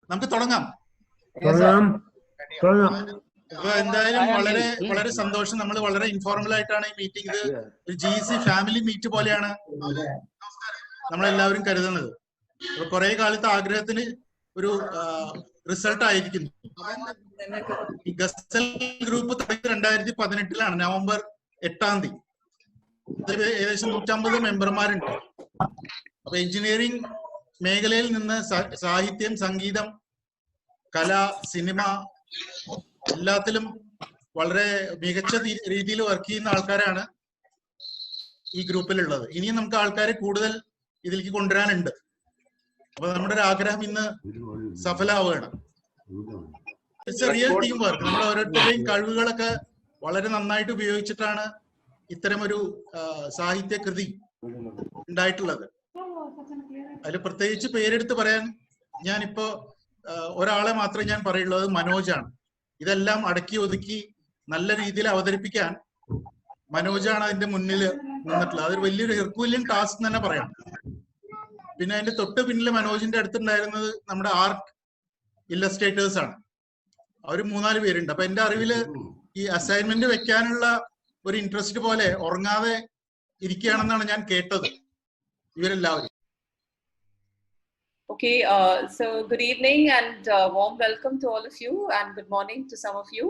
നമുക്ക് തുടങ്ങാം. അപ്പൊ എന്തായാലും വളരെ വളരെ സന്തോഷം. നമ്മൾ വളരെ ഇൻഫോർമൽ ആയിട്ടാണ് ഈ മീറ്റിംഗ്. ഇത് ഒരു GEC ഫാമിലി മീറ്റ് പോലെയാണ് നമ്മളെല്ലാവരും കരുതുന്നത്. അപ്പൊ കുറെ കാലത്തെ ആഗ്രഹത്തിന് ഒരു റിസൾട്ട് ആയിരിക്കുന്നു. ഈ ഗസൽ ഗ്രൂപ്പ് തുടങ്ങി 2018 നവംബർ 8 ഏകദേശം 150 മെമ്പർമാരുണ്ട്. അപ്പൊ എഞ്ചിനീയറിംഗ് മേഖലയിൽ നിന്ന് സാഹിത്യം, സംഗീതം, കല, സിനിമ എല്ലാത്തിലും വളരെ മികച്ച രീതിയിൽ വർക്ക് ചെയ്യുന്ന ആൾക്കാരാണ് ഈ ഗ്രൂപ്പിലുള്ളത്. ഇനിയും നമുക്ക് ആൾക്കാരെ കൂടുതൽ ഇതിലേക്ക് കൊണ്ടുവരാനുണ്ട്. അപ്പൊ നമ്മുടെ ഒരു ആഗ്രഹം ഇന്ന് സഫലമാവുകയാണ്. It's a real team work. നമ്മൾ ഓരോരുത്തരുടെയും കഴിവുകളൊക്കെ വളരെ നന്നായിട്ട് ഉപയോഗിച്ചിട്ടാണ് ഇത്തരമൊരു സാഹിത്യ കൃതി ഉണ്ടായിട്ടുള്ളത്. അതിൽ പ്രത്യേകിച്ച് പേരെടുത്ത് പറയാൻ ഞാനിപ്പോ ഒരാളെ മാത്രമേ ഞാൻ പറയുള്ളൂ, അത് മനോജാണ്. ഇതെല്ലാം അടക്കി ഒതുക്കി നല്ല രീതിയിൽ അവതരിപ്പിക്കാൻ മനോജാണ് അതിന്റെ മുന്നിൽ നിന്നിട്ടുള്ളത്. അതൊരു വലിയൊരു ഹെർക്കുലിയൻ ടാസ്ക് തന്നെ പറയാം. പിന്നെ അതിന്റെ തൊട്ട് പിന്നിൽ മനോജിന്റെ അടുത്തുണ്ടായിരുന്നത് നമ്മുടെ ആർട്ട് ഇല്ലസ്ട്രേറ്റേഴ്സ് ആണ്. അവർ 3-4 പേരുണ്ട്. അപ്പൊ എന്റെ അറിവില് ഈ അസൈൻമെന്റ് വെക്കാനുള്ള ഒരു ഇൻട്രസ്റ്റ് പോലെ ഉറങ്ങാതെ ഇരിക്കുകയാണെന്നാണ് ഞാൻ കേട്ടത് ഇവരെല്ലാവരും. Okay, so good evening and warm welcome to all of you, and good morning to some of you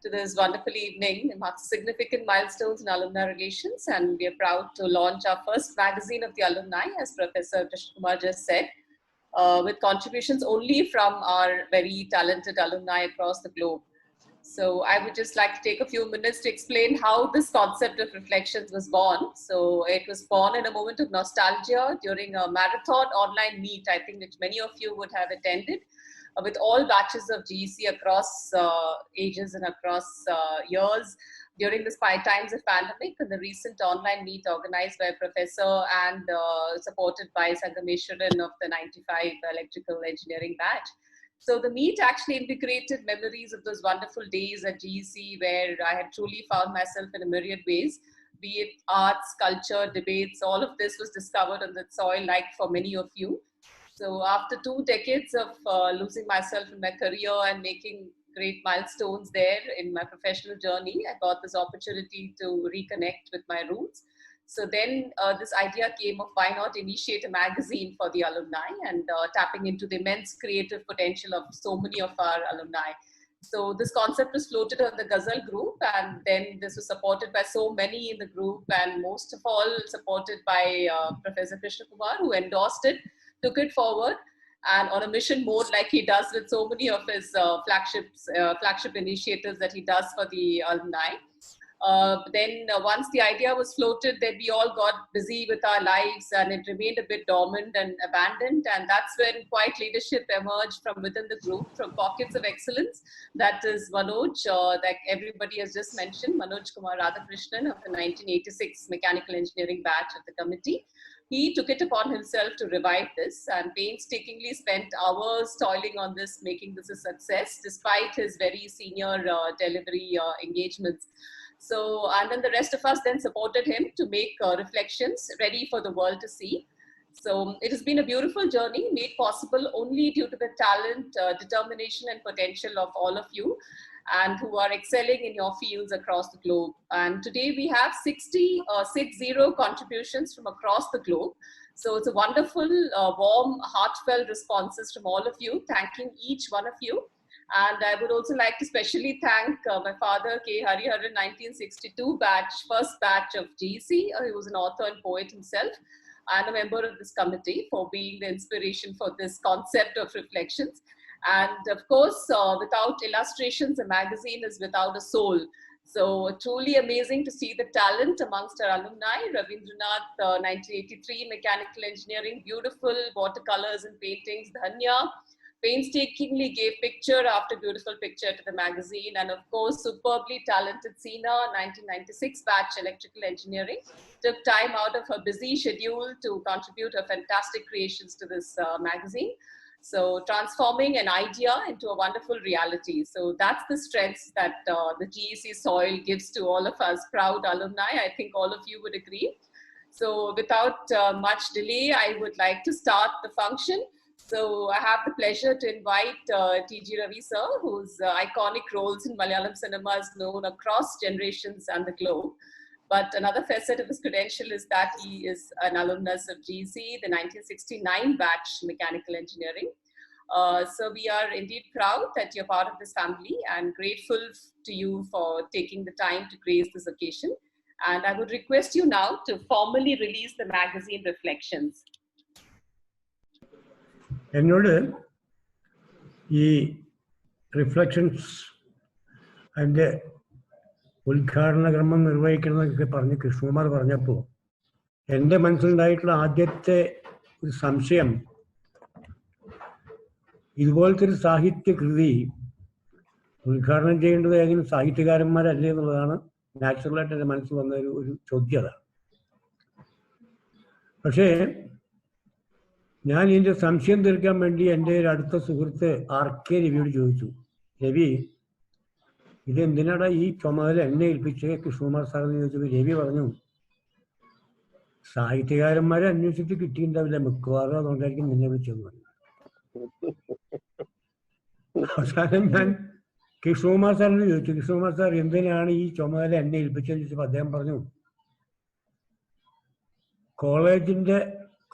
to this wonderful evening. It marks significant milestones in alumni relations, and we are proud to launch our first magazine of the alumni, as Professor Krishna Kumar just said, with contributions only from our very talented alumni across the globe. So I would just like to take a few minutes to explain how this concept of reflections was born. So it was born in a moment of nostalgia during a marathon online meet, I think, which many of you would have attended, with all batches of GEC across ages and across years during the times of pandemic, and the recent online meet organized by a professor and supported by Sangameshwaran of the 95 electrical engineering batch. So the meet actually integrated memories of those wonderful days at GEC, where I had truly found myself in a myriad ways, be it arts, culture, debates. All of this was discovered on that soil, like for many of you. So after 2 decades of losing myself in my career and making great milestones there in my professional journey, I got this opportunity to reconnect with my roots. So then this idea came of why not initiate a magazine for the alumni, and tapping into the immense creative potential of so many of our alumni. So this concept was floated on the Ghazal group, and then this was supported by so many in the group, and most of all supported by Professor Krishna Kumar, who endorsed it, took it forward, and on a mission mode, like he does with so many of his flagship initiatives that he does for the alumni. Then once the idea was floated, then we all got busy with our lives, and it remained a bit dormant and abandoned. And that's when quiet leadership emerged from within the group, from pockets of excellence. That is Manoj, like everybody has just mentioned, Manoj Kumar Radhakrishnan of the 1986 mechanical engineering batch of the committee. He took it upon himself to revive this, and painstakingly spent hours toiling on this, making this a success, despite his very senior delivery engagements. So, and then the rest of us then supported him to make reflections ready for the world to see. So it has been a beautiful journey, made possible only due to the talent, determination and potential of all of you, and who are excelling in your fields across the globe. And today we have 60 contributions from across the globe. So it's a wonderful, warm, heartfelt responses from all of you, thanking each one of you. And I would also like to specially thank my father, K. Hariharan, 1962 batch, first batch of GEC. He was an author and poet himself, and a member of this committee, for being the inspiration for this concept of reflections. And of course, without illustrations, a magazine is without a soul. So truly amazing to see the talent amongst our alumni. Ravindranath, 1983, mechanical engineering, beautiful watercolors and paintings. Dhanya painstakingly gave picture after beautiful picture to the magazine. And of course, superbly talented Seena, 1996 batch electrical engineering, took time out of her busy schedule to contribute her fantastic creations to this magazine. So transforming an idea into a wonderful reality. So that's the strength that the GEC soil gives to all of us proud alumni. I think all of you would agree. So without much delay, I would like to start the function. So I have the pleasure to invite T.G. Ravi sir, whose iconic roles in Malayalam cinema is known across generations and the globe. But another facet of his credential is that he is an alumnus of GC, the 1969 batch mechanical engineering. So we are indeed proud that you're part of this family and grateful to you for taking the time to grace this occasion. And I would request you now to formally release the magazine Reflections. എന്നോട് ഈ reflections അതിൻ്റെ ഉദ്ഘാടന ക്രമം നിർവഹിക്കണമെന്നൊക്കെ പറഞ്ഞ് കൃഷ്ണകുമാർ പറഞ്ഞപ്പോൾ എൻ്റെ മനസ്സിലുണ്ടായിട്ടുള്ള ആദ്യത്തെ ഒരു സംശയം, ഇതുപോലത്തെ ഒരു സാഹിത്യകൃതി ഉദ്ഘാടനം ചെയ്യേണ്ടത് ഏതെങ്കിലും സാഹിത്യകാരന്മാരല്ലേ എന്നുള്ളതാണ് നാച്ചുറലായിട്ട് എൻ്റെ മനസ്സിൽ വന്ന ഒരു ചോദ്യത. പക്ഷേ ഞാൻ ഇതിൻ്റെ സംശയം തീർക്കാൻ വേണ്ടി എൻ്റെ ഒരു അടുത്ത സുഹൃത്ത് RK രവിയോട് ചോദിച്ചു, രവി ഇതെന്തിനാടാ ഈ ചുമതല എന്നെ ഏൽപ്പിച്ച് കൃഷ്ണകുമാർ സാറെന്ന് ചോദിച്ചപ്പോൾ രവി പറഞ്ഞു, സാഹിത്യകാരന്മാരെ അന്വേഷിച്ചിട്ട് കിട്ടിയിട്ടുണ്ടാവില്ല മിക്കവാറും, അതുകൊണ്ടായിരിക്കും നിന്നെ വിളിച്ചെന്ന് പറഞ്ഞു. അവസാനം ഞാൻ കൃഷ്ണകുമാർ സാറിന് ചോദിച്ചു, കൃഷ്ണകുമാർ സാർ എന്തിനാണ് ഈ ചുമതല എന്നെ ഏൽപ്പിച്ചതെന്ന് ചോദിച്ചപ്പോൾ അദ്ദേഹം പറഞ്ഞു, കോളേജിന്റെ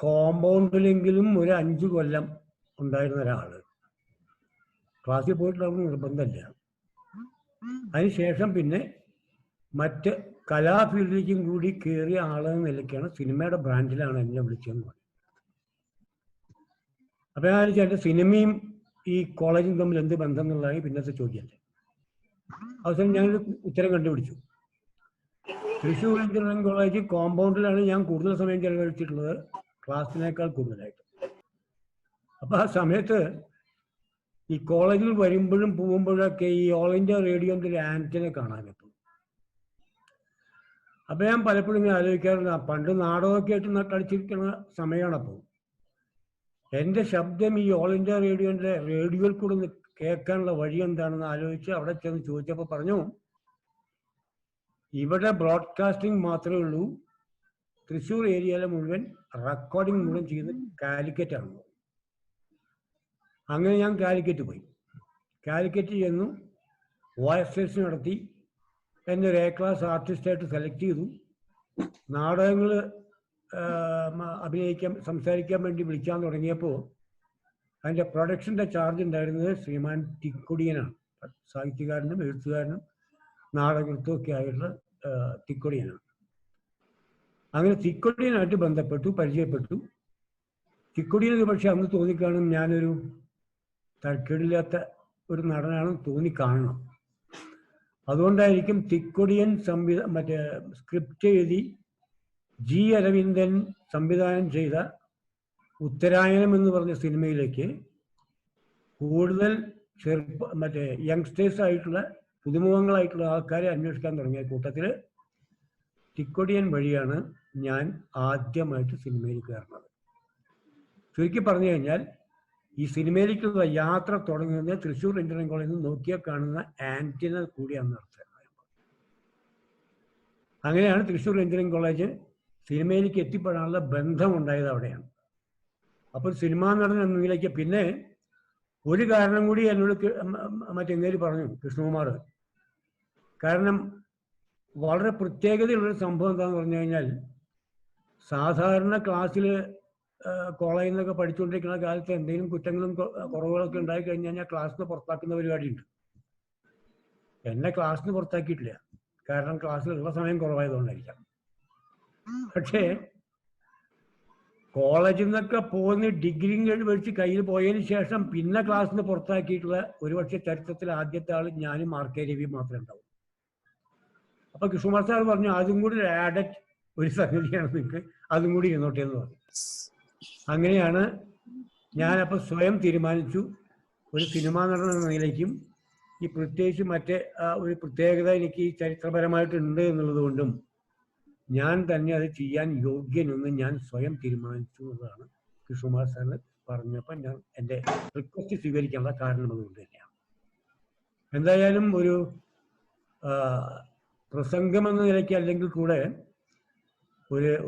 കോമ്പൗണ്ടിലെങ്കിലും ഒരു 5 കൊല്ലം ഉണ്ടായിരുന്ന ഒരാള്, ക്ലാസ്സിൽ പോയിട്ടുള്ള നിർബന്ധമില്ല, അതിനുശേഷം പിന്നെ മറ്റ് കലാഫീൽഡിലേക്കും കൂടി കയറിയ ആളെന്ന നിലയ്ക്കാണ് സിനിമയുടെ ബ്രാഞ്ചിലാണ് എന്നെ വിളിച്ചതെന്ന് പറഞ്ഞു. അപ്പൊ ഞാൻ എൻ്റെ സിനിമയും ഈ കോളേജും തമ്മിൽ എന്ത് ബന്ധം എന്നുള്ളതാണ് പിന്നത്തെ ചോദ്യമല്ലേ. അവസാനം ഞാനൊരു ഉത്തരം കണ്ടുപിടിച്ചു. തൃശ്ശൂർ എഞ്ചിനീയറിംഗ് കോളേജ് കോമ്പൗണ്ടിലാണ് ഞാൻ കൂടുതൽ സമയം ചെലവഴിച്ചിട്ടുള്ളത്, ക്ലാസ്സിനേക്കാൾ കൂടുതലായിട്ട്. അപ്പൊ ആ സമയത്ത് ഈ കോളേജിൽ വരുമ്പോഴും പോകുമ്പോഴൊക്കെ ഈ ഓൾ ഇന്ത്യ റേഡിയോന്റെ ഒരു ആന്റനെ കാണാൻ പറ്റും. അപ്പൊ ഞാൻ പലപ്പോഴും ഇങ്ങനെ ആലോചിക്കാറുണ്ട്, പണ്ട് നാടകമൊക്കെ ആയിട്ട് കളിച്ചിരിക്കുന്ന സമയമാണപ്പോൾ എൻ്റെ ശബ്ദം ഈ ഓൾ ഇന്ത്യ റേഡിയോന്റെ റേഡിയോയിൽ കൂടെ ഒന്ന് കേൾക്കാനുള്ള വഴി എന്താണെന്ന് ആലോചിച്ച് അവിടെ ചെന്ന് ചോദിച്ചപ്പോൾ പറഞ്ഞു, ഇവിടെ ബ്രോഡ്കാസ്റ്റിംഗ് മാത്രമേ ഉള്ളൂ, തൃശ്ശൂർ ഏരിയയിലെ മുഴുവൻ റെക്കോർഡിംഗ് മുഴുവൻ ചെയ്യുന്നത് കാലിക്കറ്റാണ്. അങ്ങനെ ഞാൻ കാലിക്കറ്റ് പോയി. കാലിക്കറ്റ് ചെന്നു, വോയിസ് ടെസ്റ്റ് നടത്തി, എന്നെ ഒരു A ക്ലാസ് ആർട്ടിസ്റ്റായിട്ട് സെലക്ട് ചെയ്തു. നാടകങ്ങൾ സംസാരിക്കാൻ വേണ്ടി വിളിക്കാൻ തുടങ്ങിയപ്പോൾ അതിൻ്റെ പ്രൊഡക്ഷൻ്റെ ചാർജ് ഉണ്ടായിരുന്നത് ശ്രീമാൻ തിക്കൊടിയനാണ്. സാഹിത്യകാരനും എഴുത്തുകാരനും നാടകൃത്തും ഒക്കെ ആയിട്ടുള്ള തിക്കൊടിയനാണ്. അങ്ങനെ തിക്കൊടിയനായിട്ട് ബന്ധപ്പെട്ടു, പരിചയപ്പെട്ടു. തിക്കൊടിയന് പക്ഷെ അന്ന് തോന്നിക്കാണും ഞാനൊരു തരക്കേടില്ലാത്ത ഒരു നടനാണെന്ന് തോന്നിക്കാണണം. അതുകൊണ്ടായിരിക്കും തിക്കൊടിയൻ മറ്റേ സ്ക്രിപ്റ്റ് എഴുതി G. അരവിന്ദൻ സംവിധാനം ചെയ്ത ഉത്തരായനം എന്ന് പറഞ്ഞ സിനിമയിലേക്ക് കൂടുതൽ മറ്റേ യങ്സ്റ്റേഴ്സ് ആയിട്ടുള്ള പുതുമുഖങ്ങളായിട്ടുള്ള ആൾക്കാരെ അന്വേഷിക്കാൻ തുടങ്ങിയ കൂട്ടത്തിൽ തിക്കൊടിയൻ വഴിയാണ് ഞാൻ ആദ്യമായിട്ട് സിനിമയിൽ കയറുന്നത്. ചുരുക്കി പറഞ്ഞു കഴിഞ്ഞാൽ ഈ സിനിമയിലേക്കുള്ള യാത്ര തുടങ്ങുന്നത് തൃശ്ശൂർ എഞ്ചിനീയറിംഗ് കോളേജിൽ നിന്ന് നോക്കിയാൽ കാണുന്ന ആന്റിന കൂടിയാണെന്ന് അർത്ഥം. അങ്ങനെയാണ് തൃശ്ശൂർ എഞ്ചിനീയറിംഗ് കോളേജ് സിനിമയിലേക്ക് എത്തിപ്പെടാനുള്ള ബന്ധം ഉണ്ടായത് അവിടെയാണ്. അപ്പോൾ സിനിമാ നടൻ എന്ന നിലയ്ക്ക് പിന്നെ ഒരു കാരണം കൂടി എന്നോട് മറ്റെങ്ങേര് പറഞ്ഞു കൃഷ്ണകുമാർ. കാരണം വളരെ പ്രത്യേകതയുള്ളൊരു സംഭവം എന്താണെന്ന് പറഞ്ഞു കഴിഞ്ഞാൽ, സാധാരണ ക്ലാസ്സിൽ കോളേജിൽ നിന്നൊക്കെ പഠിച്ചുകൊണ്ടിരിക്കുന്ന കാലത്ത് എന്തെങ്കിലും കുറ്റങ്ങളും കുറവുകളൊക്കെ ഉണ്ടായി കഴിഞ്ഞ് കഴിഞ്ഞാൽ ക്ലാസ്സിൽ നിന്ന് പുറത്താക്കുന്ന പരിപാടിയുണ്ട്. എന്നെ ക്ലാസ്സിൽ നിന്ന് പുറത്താക്കിയിട്ടില്ല, കാരണം ക്ലാസ്സിലുള്ള സമയം കുറവായതുകൊണ്ടായിരിക്കാം. പക്ഷേ കോളേജിൽ നിന്നൊക്കെ പോകുന്ന ഡിഗ്രി മേടിച്ച് കയ്യിൽ പോയതിന് ശേഷം പിന്നെ ക്ലാസ്സിൽ നിന്ന് പുറത്താക്കിയിട്ടുള്ള ഒരുപക്ഷെ ചരിത്രത്തിൽ ആദ്യത്തെ ആൾ ഞാനും RK രവി മാത്രമേ ഉണ്ടാവും. അപ്പൊ കൃഷ്ണകുമാർ സാർ പറഞ്ഞു, അതും കൂടി ആഡഡ് ഒരു സംഗതിയാണ്, നിങ്ങൾക്ക് അതും കൂടി ഇരുന്നോട്ടെ എന്ന് പറഞ്ഞു. അങ്ങനെയാണ് ഞാനപ്പോൾ സ്വയം തീരുമാനിച്ചു, ഒരു സിനിമാ നടൻ എന്ന നിലയ്ക്കും ഈ പ്രത്യേകിച്ച് മറ്റേ ഒരു പ്രത്യേകത എനിക്ക് ഈ ചരിത്രപരമായിട്ടുണ്ട് എന്നുള്ളത് കൊണ്ടും ഞാൻ തന്നെ അത് ചെയ്യാൻ യോഗ്യനെന്ന് ഞാൻ സ്വയം തീരുമാനിച്ചു എന്നതാണ് കൃഷ്ണകുമാർ സാറിന് പറഞ്ഞപ്പോൾ ഞാൻ എൻ്റെ റിക്വസ്റ്റ് സ്വീകരിക്കാനുള്ള കാരണം അതുകൊണ്ട് തന്നെയാണ്. എന്തായാലും ഒരു പ്രസംഗം എന്ന നിലയ്ക്ക് അല്ലെങ്കിൽ കൂടെ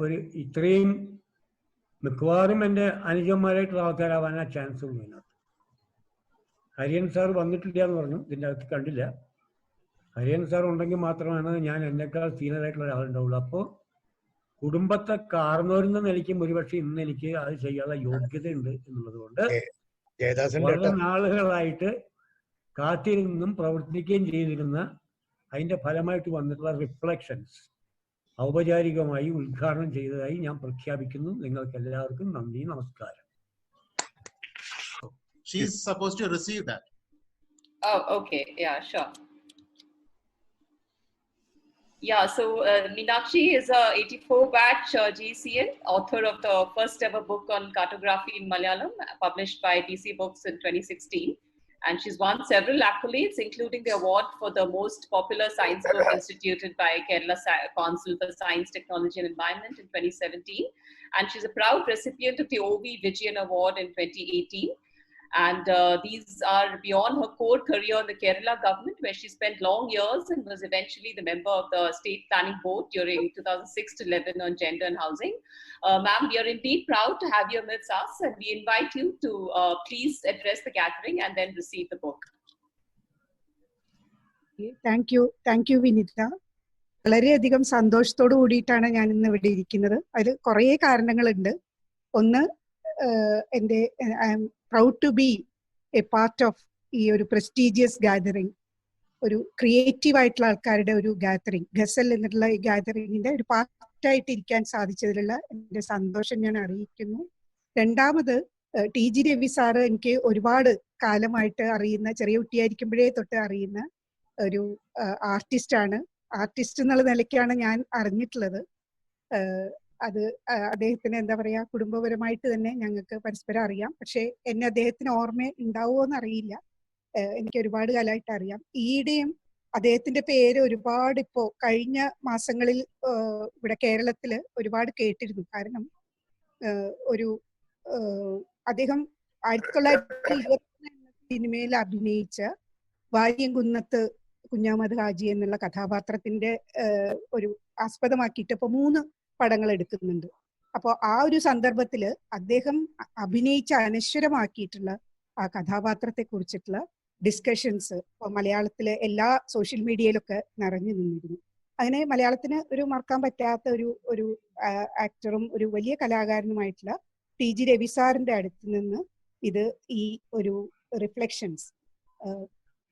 ഒരു ഇത്രയും മിക്കവാറും എൻ്റെ അനുജന്മാരായിട്ടുള്ള ആൾക്കാരാവാനാ ചാൻസ് ഉള്ളൂ ഇതിനകത്ത്. ഹരിയൻ സാർ വന്നിട്ടില്ല എന്ന് പറഞ്ഞു, ഇതിൻ്റെ അകത്ത് കണ്ടില്ല. ഹരിയൻ സാർ ഉണ്ടെങ്കിൽ മാത്രമാണ് ഞാൻ എന്നെക്കാൾ സീനിയറായിട്ടുള്ള ഒരാളുണ്ടാവുള്ളൂ. അപ്പോൾ കുടുംബത്തെ കാർന്നോരുന്ന നിലയ്ക്കും ഒരുപക്ഷെ ഇന്ന് എനിക്ക് അത് ചെയ്യാനുള്ള യോഗ്യതയുണ്ട് എന്നുള്ളത് കൊണ്ട് വളരെ നാളുകളായിട്ട് കാത്തിരുന്നും പ്രവർത്തിക്കുകയും ചെയ്തിരുന്ന അതിൻ്റെ ഫലമായിട്ട് വന്നിട്ടുള്ള റിഫ്ലക്ഷൻസ് ഔപചാരികമായി ഉദ്ഘാടനം ചെയ്തതായി ഞാൻ പ്രഖ്യാപിക്കുന്നു. നിങ്ങൾക്ക് എല്ലാവർക്കും നന്ദി, നമസ്കാരം. She is supposed to receive that. Oh, okay. Yeah, sure. Yeah, so Meenakshi is a 84 batch GCN, author of the first ever book on cartography in Malayalam, published by DC Books in 2016. And she's won several accolades, including the award for the most popular science book instituted by Kerala Council for Science, Technology and Environment in 2017. And she's a proud recipient of the OV Vijayan Award in 2018. And these are beyond her core career in the Kerala government, where she spent long years and was eventually the member of the State Planning Board during 2006 to 11 on gender and housing. Ma'am, we are indeed proud to have you amidst us, and we invite you to please address the gathering and then receive the book. Thank you, Vinita. വളരെയധികം സന്തോഷത്തോടു കൂടിയിട്ടാണ് ഞാൻ ഇന്ന് ഇവിടെ ഇരിക്കുന്നത്. അതിൽ കുറേ കാരണങ്ങളുണ്ട്. ഒന്ന്, എൻ്റെ I am proud to be a part of ഈ ഒരു പ്രസ്റ്റീജിയസ് ഗാദറിംഗ്, ഒരു ക്രിയേറ്റീവ് ആയിട്ടുള്ള ആൾക്കാരുടെ ഒരു ഗാദറിംഗ്, ഗസൽ എന്നുള്ള ഈ ഗാദറിങ്ങിന്റെ ഒരു പാർട്ടായിട്ട് ഇരിക്കാൻ സാധിച്ചതിലുള്ള എൻ്റെ സന്തോഷം ഞാൻ അറിയിക്കുന്നു. രണ്ടാമത്, TG രവി സാറ് എനിക്ക് ഒരുപാട് കാലമായിട്ട് അറിയുന്ന, ചെറിയ കുട്ടിയായിരിക്കുമ്പോഴേ തൊട്ട് അറിയുന്ന ഒരു ആർട്ടിസ്റ്റാണ്. ആർട്ടിസ്റ്റ് എന്നുള്ള നിലയ്ക്കാണ് ഞാൻ അറിഞ്ഞിട്ടുള്ളത്. അത് അദ്ദേഹത്തിന് എന്താ പറയാ, കുടുംബപരമായിട്ട് തന്നെ ഞങ്ങൾക്ക് പരസ്പരം അറിയാം. പക്ഷെ എന്നെ അദ്ദേഹത്തിന് ഓർമ്മ ഉണ്ടാവുമോ എന്നറിയില്ല. എനിക്ക് ഒരുപാട് കാലമായിട്ട് അറിയാം. ഈയിടെയും അദ്ദേഹത്തിന്റെ പേര് ഒരുപാട് ഇപ്പോ കഴിഞ്ഞ മാസങ്ങളിൽ ഇവിടെ കേരളത്തില് ഒരുപാട് കേട്ടിരുന്നു. കാരണം ഒരു അദ്ദേഹം 1920 സിനിമയിൽ അഭിനയിച്ച വാര്യംകുന്നത്ത് കുഞ്ഞാമത് ഹാജി എന്നുള്ള കഥാപാത്രത്തിന്റെ ഒരു ആസ്പദമാക്കിയിട്ട് ഇപ്പൊ 3 പടങ്ങൾ എടുക്കുന്നുണ്ട്. അപ്പോൾ ആ ഒരു സന്ദർഭത്തില് അദ്ദേഹം അഭിനയിച്ച അനശ്വരമാക്കിയിട്ടുള്ള ആ കഥാപാത്രത്തെ കുറിച്ചിട്ടുള്ള ഡിസ്കഷൻസ് മലയാളത്തിലെ എല്ലാ സോഷ്യൽ മീഡിയയിലൊക്കെ നിറഞ്ഞു നിന്നിരുന്നു. അങ്ങനെ മലയാളത്തിന് ഒരു മറക്കാൻ പറ്റാത്ത ഒരു ആക്ടറും ഒരു വലിയ കലാകാരനുമായിട്ടുള്ള TG രവി സാറിന്റെ അടുത്ത് നിന്ന് ഇത് ഈ ഒരു റിഫ്ലക്ഷൻസ്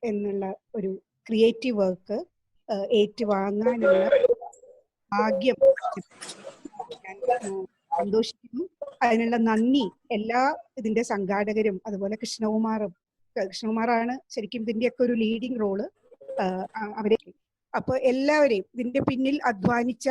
എന്നുള്ള ഒരു ക്രിയേറ്റീവ് വർക്ക് ഏറ്റുവാങ്ങാനുള്ള ഭാഗ്യം സന്തോഷിക്കുന്നു. അതിനുള്ള നന്ദി എല്ലാ ഇതിന്റെ സംഘാടകരും, അതുപോലെ കൃഷ്ണകുമാറാണ് ശരിക്കും ഇതിന്റെയൊക്കെ ഒരു ലീഡിങ് റോള് അവരെ. അപ്പൊ എല്ലാവരെയും ഇതിന്റെ പിന്നിൽ അധ്വാനിച്ച,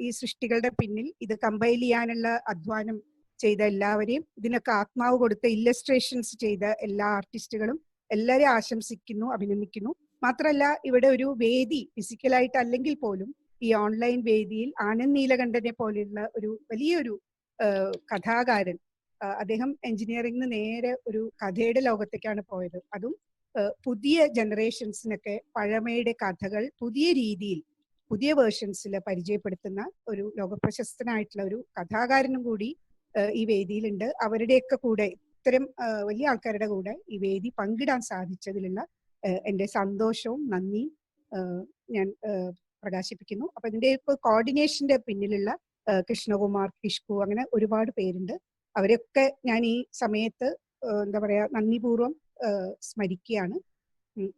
ഈ സൃഷ്ടികളുടെ പിന്നിൽ ഇത് കമ്പൈൽ ചെയ്യാനുള്ള അധ്വാനം ചെയ്ത എല്ലാവരെയും, ഇതിനൊക്കെ ആത്മാവ് കൊടുത്ത ഇല്ലസ്ട്രേഷൻസ് ചെയ്ത എല്ലാ ആർട്ടിസ്റ്റുകളും എല്ലാവരെയും ആശംസിക്കുന്നു, അഭിനന്ദിക്കുന്നു. മാത്രമല്ല, ഇവിടെ ഒരു വേദി ഫിസിക്കലായിട്ട് അല്ലെങ്കിൽ പോലും ഈ ഓൺലൈൻ വേദിയിൽ ആനന്ദ് നീലകണ്ഠനെ പോലെയുള്ള ഒരു വലിയൊരു കഥാകാരൻ, അദ്ദേഹം എഞ്ചിനീയറിംഗിന് നേരെ ഒരു കഥയുടെ ലോകത്തേക്കാണ് പോയത്. അതും പുതിയ ജനറേഷൻസിനൊക്കെ പഴമയുടെ കഥകൾ പുതിയ രീതിയിൽ, പുതിയ വേർഷൻസിൽ പരിചയപ്പെടുത്തുന്ന ഒരു ലോകപ്രശസ്തനായിട്ടുള്ള ഒരു കഥാകാരനും കൂടി ഈ വേദിയിലുണ്ട്. അവരുടെയൊക്കെ കൂടെ, ഇത്തരം വലിയ ആൾക്കാരുടെ കൂടെ ഈ വേദി പങ്കിടാൻ സാധിച്ചതിലുള്ള എൻ്റെ സന്തോഷവും നന്ദിയും ഞാൻ പ്രകാശിപ്പിക്കുന്നു. അപ്പൊ ഇതിന്റെ ഇപ്പൊ കോർഡിനേഷന്റെ പിന്നിലുള്ള കൃഷ്ണകുമാർ, കിഷ്കു, അങ്ങനെ ഒരുപാട് പേരുണ്ട്. അവരൊക്കെ ഞാൻ ഈ സമയത്ത് എന്താ പറയാ നന്ദിപൂർവ്വം സ്മരിക്കുകയാണ്.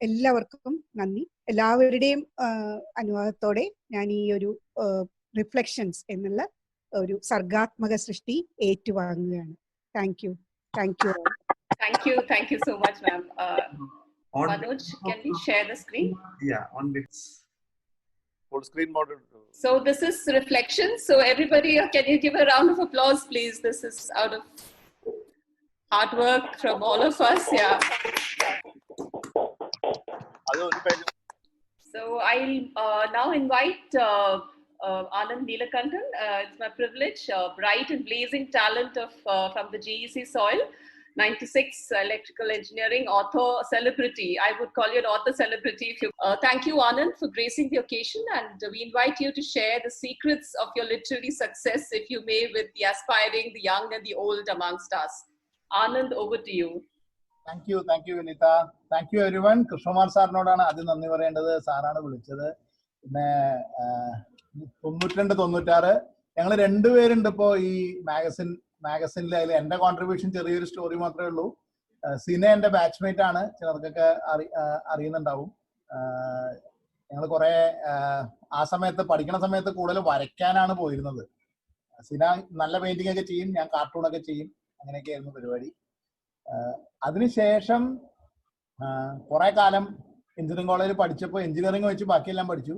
എല്ലാവർക്കും നന്ദി. എല്ലാവരുടെയും അനുവാദത്തോടെ ഞാൻ ഈ ഒരു റിഫ്ലക്ഷൻസ് എന്നുള്ള ഒരു സർഗാത്മക സൃഷ്ടി ഏറ്റുവാങ്ങുകയാണ്. Thank you. Thank you so much, ma'am. Manoj, can we share the screen? Yeah, on this full screen model. So this is Reflections. So everybody, can you give a round of applause, please? This is out of hard work from all of us. Yeah. So I'll now invite Anand Neelakanthan. It's my privilege, bright and blazing talent of from the GEC soil, 96 electrical engineering author celebrity. I would call you an author celebrity. If you, thank you, Anand, for gracing the occasion, and we invite you to share the secrets of your literary success, if you may, with the aspiring, the young, and the old amongst us. Anand, over to you. Thank you, Vinita. Thank you, everyone. Krishnamar സാറിനോടാണ് ആദ്യം നന്ദി പറയേണ്ടത്. സാറാണ് വിളിച്ചത്. പിന്നെ 92-96 ഞങ്ങൾ രണ്ടുപേരുണ്ട് ഇപ്പോൾ ഈ മാഗസിനിൽ. അതിൽ എന്റെ കോൺട്രിബ്യൂഷൻ ചെറിയൊരു സ്റ്റോറി മാത്രമേ ഉള്ളൂ. സിന എന്റെ ബാച്ച്മേറ്റ് ആണ്, ചിലർക്കൊക്കെ അറിയുന്നുണ്ടാവും. ഞങ്ങൾ കുറെ ആ സമയത്ത് പഠിക്കുന്ന സമയത്ത് കൂടുതൽ വരയ്ക്കാനാണ് പോയിരുന്നത്. സിന നല്ല പെയിന്റിംഗ് ഒക്കെ ചെയ്യും, ഞാൻ കാർട്ടൂണൊക്കെ ചെയ്യും. അങ്ങനെയൊക്കെ ആയിരുന്നു പരിപാടി. അതിനുശേഷം കുറെ കാലം എഞ്ചിനീയറിംഗ് കോളേജിൽ പഠിച്ചപ്പോൾ എഞ്ചിനീയറിംഗ് വെച്ച് ബാക്കിയെല്ലാം പഠിച്ചു.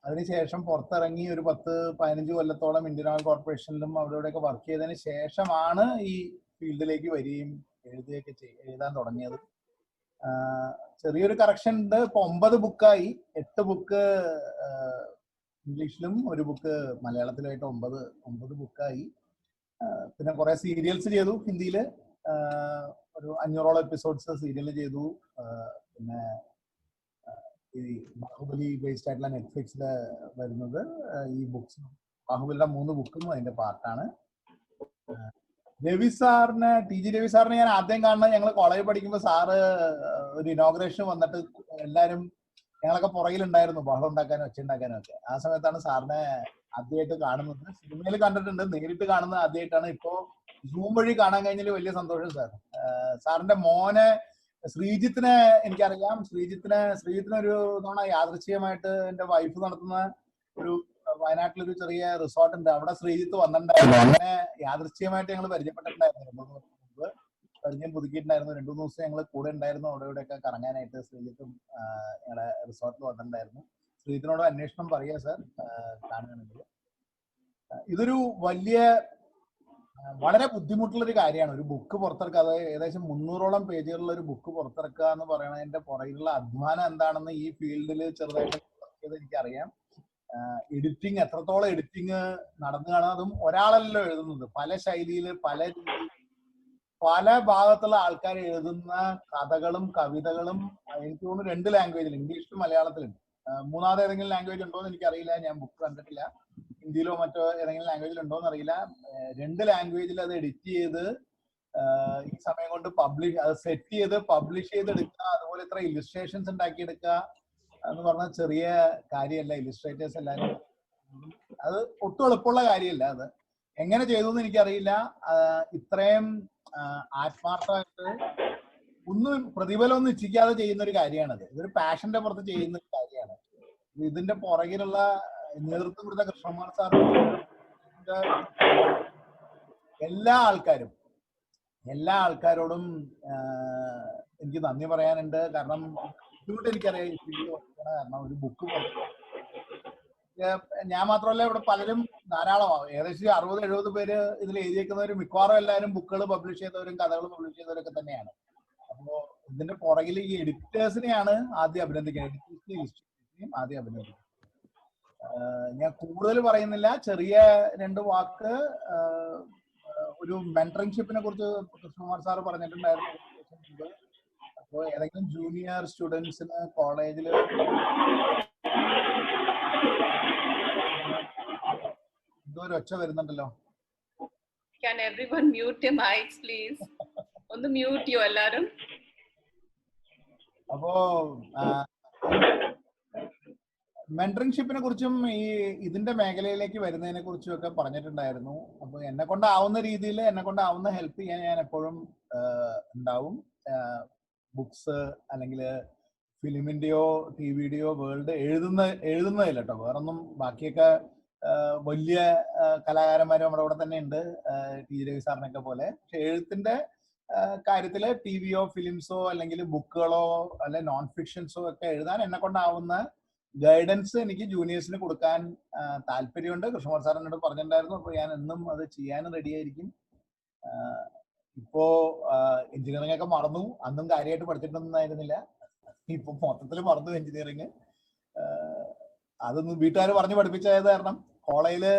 അതിനുശേഷം പുറത്തിറങ്ങി ഒരു 10-15 കൊല്ലത്തോളം ഇന്ത്യൻ ഓയിൽ കോർപ്പറേഷനിലും അവിടെയൊക്കെ വർക്ക് ചെയ്തതിന് ശേഷമാണ് ഈ ഫീൽഡിലേക്ക് വരികയും എഴുതാൻ തുടങ്ങിയത്. ചെറിയൊരു കറക്ഷൻ ഉണ്ട്. ഇപ്പൊ 9 ബുക്കായി. 8 ബുക്ക് ഇംഗ്ലീഷിലും 1 ബുക്ക് മലയാളത്തിലായിട്ട് 9 ബുക്കായി. പിന്നെ കുറെ സീരിയൽസ് ചെയ്തു. ഹിന്ദിയില് ഒരു 500ഓളം എപ്പിസോഡ്സ് സീരിയൽ ചെയ്തു. പിന്നെ ഈ ബാഹുബലി ബേസ്ഡ് ആയിട്ടുള്ള നെറ്റ്ഫ്ലിക്സില് വരുന്നത് ഈ ബുക്സ്, ബാഹുബലിയുടെ 3 ബുക്കും അതിന്റെ പാർട്ടാണ്. രവി സാറിനെ, TG രവി സാറിനെ ഞാൻ ആദ്യം കാണുന്നത് ഞങ്ങൾ കോളേജിൽ പഠിക്കുമ്പോൾ സാറ് ഒരു ഇനോഗ്രേഷൻ വന്നിട്ട് എല്ലാവരും ഞങ്ങളൊക്കെ പുറകിലുണ്ടായിരുന്നു, ബഹളം ഉണ്ടാക്കാനും ഒച്ച ഉണ്ടാക്കാനും ഒക്കെ. ആ സമയത്താണ് സാറിനെ ആദ്യമായിട്ട് കാണുന്നത്. സിനിമയിൽ കണ്ടിട്ടുണ്ട്, നേരിട്ട് കാണുന്നത് ആദ്യമായിട്ടാണ്. ഇപ്പോ സൂം വഴി കാണാൻ കഴിഞ്ഞാൽ വലിയ സന്തോഷം സാർ. സാറിന്റെ മോനെ ശ്രീജിത്തിനെ എനിക്കറിയാം. ശ്രീജിത്തിന് ഒരു തവണ യാദൃച്ഛികമായിട്ട് എന്റെ വൈഫ് നടത്തുന്ന ഒരു വയനാട്ടിലൊരു ചെറിയ റിസോർട്ട് ഉണ്ട്, അവിടെ ശ്രീജിത്ത് വന്നിട്ടുണ്ടായിരുന്നു. അങ്ങനെ യാദൃച്ഛികമായിട്ട് ഞങ്ങൾ പരിചയപ്പെട്ടിട്ടുണ്ടായിരുന്നു. 2 ദിവസം മുമ്പ് പരിചയം പുതുക്കിയിട്ടുണ്ടായിരുന്നു. 2-3 ദിവസം ഞങ്ങൾ കൂടെ ഉണ്ടായിരുന്നു അവിടെ ഇവിടെയൊക്കെ കറങ്ങാനായിട്ട്. ശ്രീജിത്തും ഞങ്ങളുടെ റിസോർട്ടിൽ വന്നിട്ടുണ്ടായിരുന്നു. ശ്രീജിത്തിനോട് അന്വേഷണം പറയാ സാർ കാണുകയാണെങ്കിൽ. ഇതൊരു വളരെ ബുദ്ധിമുട്ടുള്ളൊരു കാര്യമാണ് ഒരു ബുക്ക് പുറത്തിറക്കുക. അത് ഏകദേശം 300ഓളം പേജുകളുള്ള ഒരു ബുക്ക് പുറത്തിറക്കുക എന്ന് പറയുന്നതിന്റെ പുറകിലുള്ള അധ്വാനം എന്താണെന്ന് ഈ ഫീൽഡിൽ ചെറുതായിട്ട് എനിക്കറിയാം. എഡിറ്റിംഗ്, എത്രത്തോളം എഡിറ്റിംഗ് നടന്നു കാണും. അതും ഒരാളല്ലോ എഴുതുന്നത്, പല ശൈലിയിൽ പല രീതിയിൽ പല ഭാഗത്തുള്ള ആൾക്കാർ എഴുതുന്ന കഥകളും കവിതകളും. എനിക്ക് തോന്നുന്നു 2 ലാംഗ്വേജിൽ, ഇംഗ്ലീഷിലും മലയാളത്തിലും. 3ാമത് ഏതെങ്കിലും ലാംഗ്വേജ് ഉണ്ടോ എന്ന് എനിക്കറിയില്ല, ഞാൻ ബുക്ക് കണ്ടിട്ടില്ല. ഹിന്ദിയിലോ മറ്റോ ഏതെങ്കിലും ലാംഗ്വേജിൽ ഉണ്ടോ എന്ന് അറിയില്ല. 2 ലാംഗ്വേജിൽ അത് എഡിറ്റ് ചെയ്ത് ഈ സമയം കൊണ്ട് അത് സെറ്റ് ചെയ്ത് പബ്ലിഷ് ചെയ്തെടുക്കുക. അതുപോലെ ഇത്ര ഇല്ലുസ്ട്രേഷൻസ് ഉണ്ടാക്കിയെടുക്കുക എന്ന് പറഞ്ഞാൽ ചെറിയ കാര്യമല്ല. ഇല്ലുസ്ട്രേറ്റേഴ്സ് എല്ലാവരും അത് ഒട്ടും എളുപ്പമുള്ള കാര്യമല്ല. അത് എങ്ങനെ ചെയ്തു എന്ന് എനിക്കറിയില്ല. ഇത്രയും ആത്മാർത്ഥമായിട്ട് പ്രതിഫലമൊന്നും ഇച്ഛിക്കാതെ ചെയ്യുന്ന ഒരു കാര്യമാണത്. ഇതൊരു പാഷന്റെ പുറത്ത് ചെയ്യുന്ന ഒരു കാര്യമാണ്. ഇതിന്റെ പുറകിലുള്ള നേതൃത്വം കൊടുത്ത കൃഷ്ണകുമാർ സാർ, എല്ലാ ആൾക്കാരോടും എനിക്ക് നന്ദി പറയാനുണ്ട്. കാരണം ബുദ്ധിമുട്ട് എനിക്കറിയാം. കാരണം ഒരു ബുക്ക് ഞാൻ മാത്രമല്ല, ഇവിടെ പലരും ധാരാളമാവും. ഏകദേശം 60-70 പേര് ഇതിൽ എഴുതിയേക്കുന്നവരും മിക്കവാറും എല്ലാവരും ബുക്കുകൾ പബ്ലിഷ് ചെയ്തവരും കഥകൾ പബ്ലിഷ് ചെയ്തവരൊക്കെ തന്നെയാണ്. അപ്പോ ഇതിന്റെ പുറകിൽ ഈ എഡിറ്റേഴ്സിനെയാണ് ആദ്യം അഭിനന്ദിക്കുന്നത്. എഡിറ്റേഴ്സിനെയും ആദ്യം അഭിനന്ദിക്കുന്നത്. ഞാൻ കൂടുതൽ പറയുന്നില്ല, ചെറിയ 2 വാക്ക്. ഒരു മെന്ററിംഗ്ഷിപ്പിനെ കുറിച്ച് കൃഷ്ണകുമാർ സാർ പറഞ്ഞിട്ടുണ്ടായിരുന്നു. അപ്പോൾ ഏതെങ്കിലും ജൂനിയർ സ്റ്റുഡൻസിന് കോളേജിൽ എന്തോ ഒരു ഒച്ച വരുന്നുണ്ടല്ലോ. Can everyone mute your mics, please? ഒന്ന് മ്യൂട്ട് ചെയ്യോ എല്ലാരും. അപ്പോ മെന്ററിംഗ്ഷിപ്പിനെ കുറിച്ചും ഇതിന്റെ മേഖലയിലേക്ക് വരുന്നതിനെ കുറിച്ചും ഒക്കെ പറഞ്ഞിട്ടുണ്ടായിരുന്നു. അപ്പൊ എന്നെ കൊണ്ടാവുന്ന രീതിയിൽ എന്നെ കൊണ്ടാവുന്ന ഹെൽപ്പ് ചെയ്യാൻ ഞാൻ എപ്പോഴും ഉണ്ടാവും. ബുക്സ് അല്ലെങ്കിൽ ഫിലിമിന്റെയോ ടിവിയുടെയോ വേൾഡ് എഴുതുന്നതില്ല കേട്ടോ, വേറൊന്നും. ബാക്കിയൊക്കെ വലിയ കലാകാരന്മാരും നമ്മുടെ ഇവിടെ തന്നെ ഉണ്ട്, TG രവി സാറിനൊക്കെ പോലെ. പക്ഷെ എഴുത്തിന്റെ കാര്യത്തില് ടിവിയോ ഫിലിംസോ അല്ലെങ്കിൽ ബുക്കുകളോ അല്ലെ നോൺ ഫിക്ഷൻസോ ഒക്കെ എഴുതാൻ എന്നെ കൊണ്ടാവുന്ന ഗൈഡൻസ് എനിക്ക് ജൂനിയേഴ്സിന് കൊടുക്കാൻ താല്പര്യമുണ്ട്. കൃഷ്ണകുമാർ സാർ എന്നോട് പറഞ്ഞിട്ടുണ്ടായിരുന്നു. അപ്പൊ ഞാൻ എന്നും അത് ചെയ്യാനും റെഡി ആയിരിക്കും. ഇപ്പോ എഞ്ചിനീയറിംഗ് ഒക്കെ മറന്നു. അന്നും കാര്യമായിട്ട് പഠിച്ചിട്ടൊന്നുമായിരുന്നില്ല. ഇപ്പൊ മൊത്തത്തിൽ മറന്നു എഞ്ചിനീയറിംഗ്. അതൊന്നും വീട്ടുകാർ പറഞ്ഞു പഠിപ്പിച്ചായത് കാരണം കോളേജില്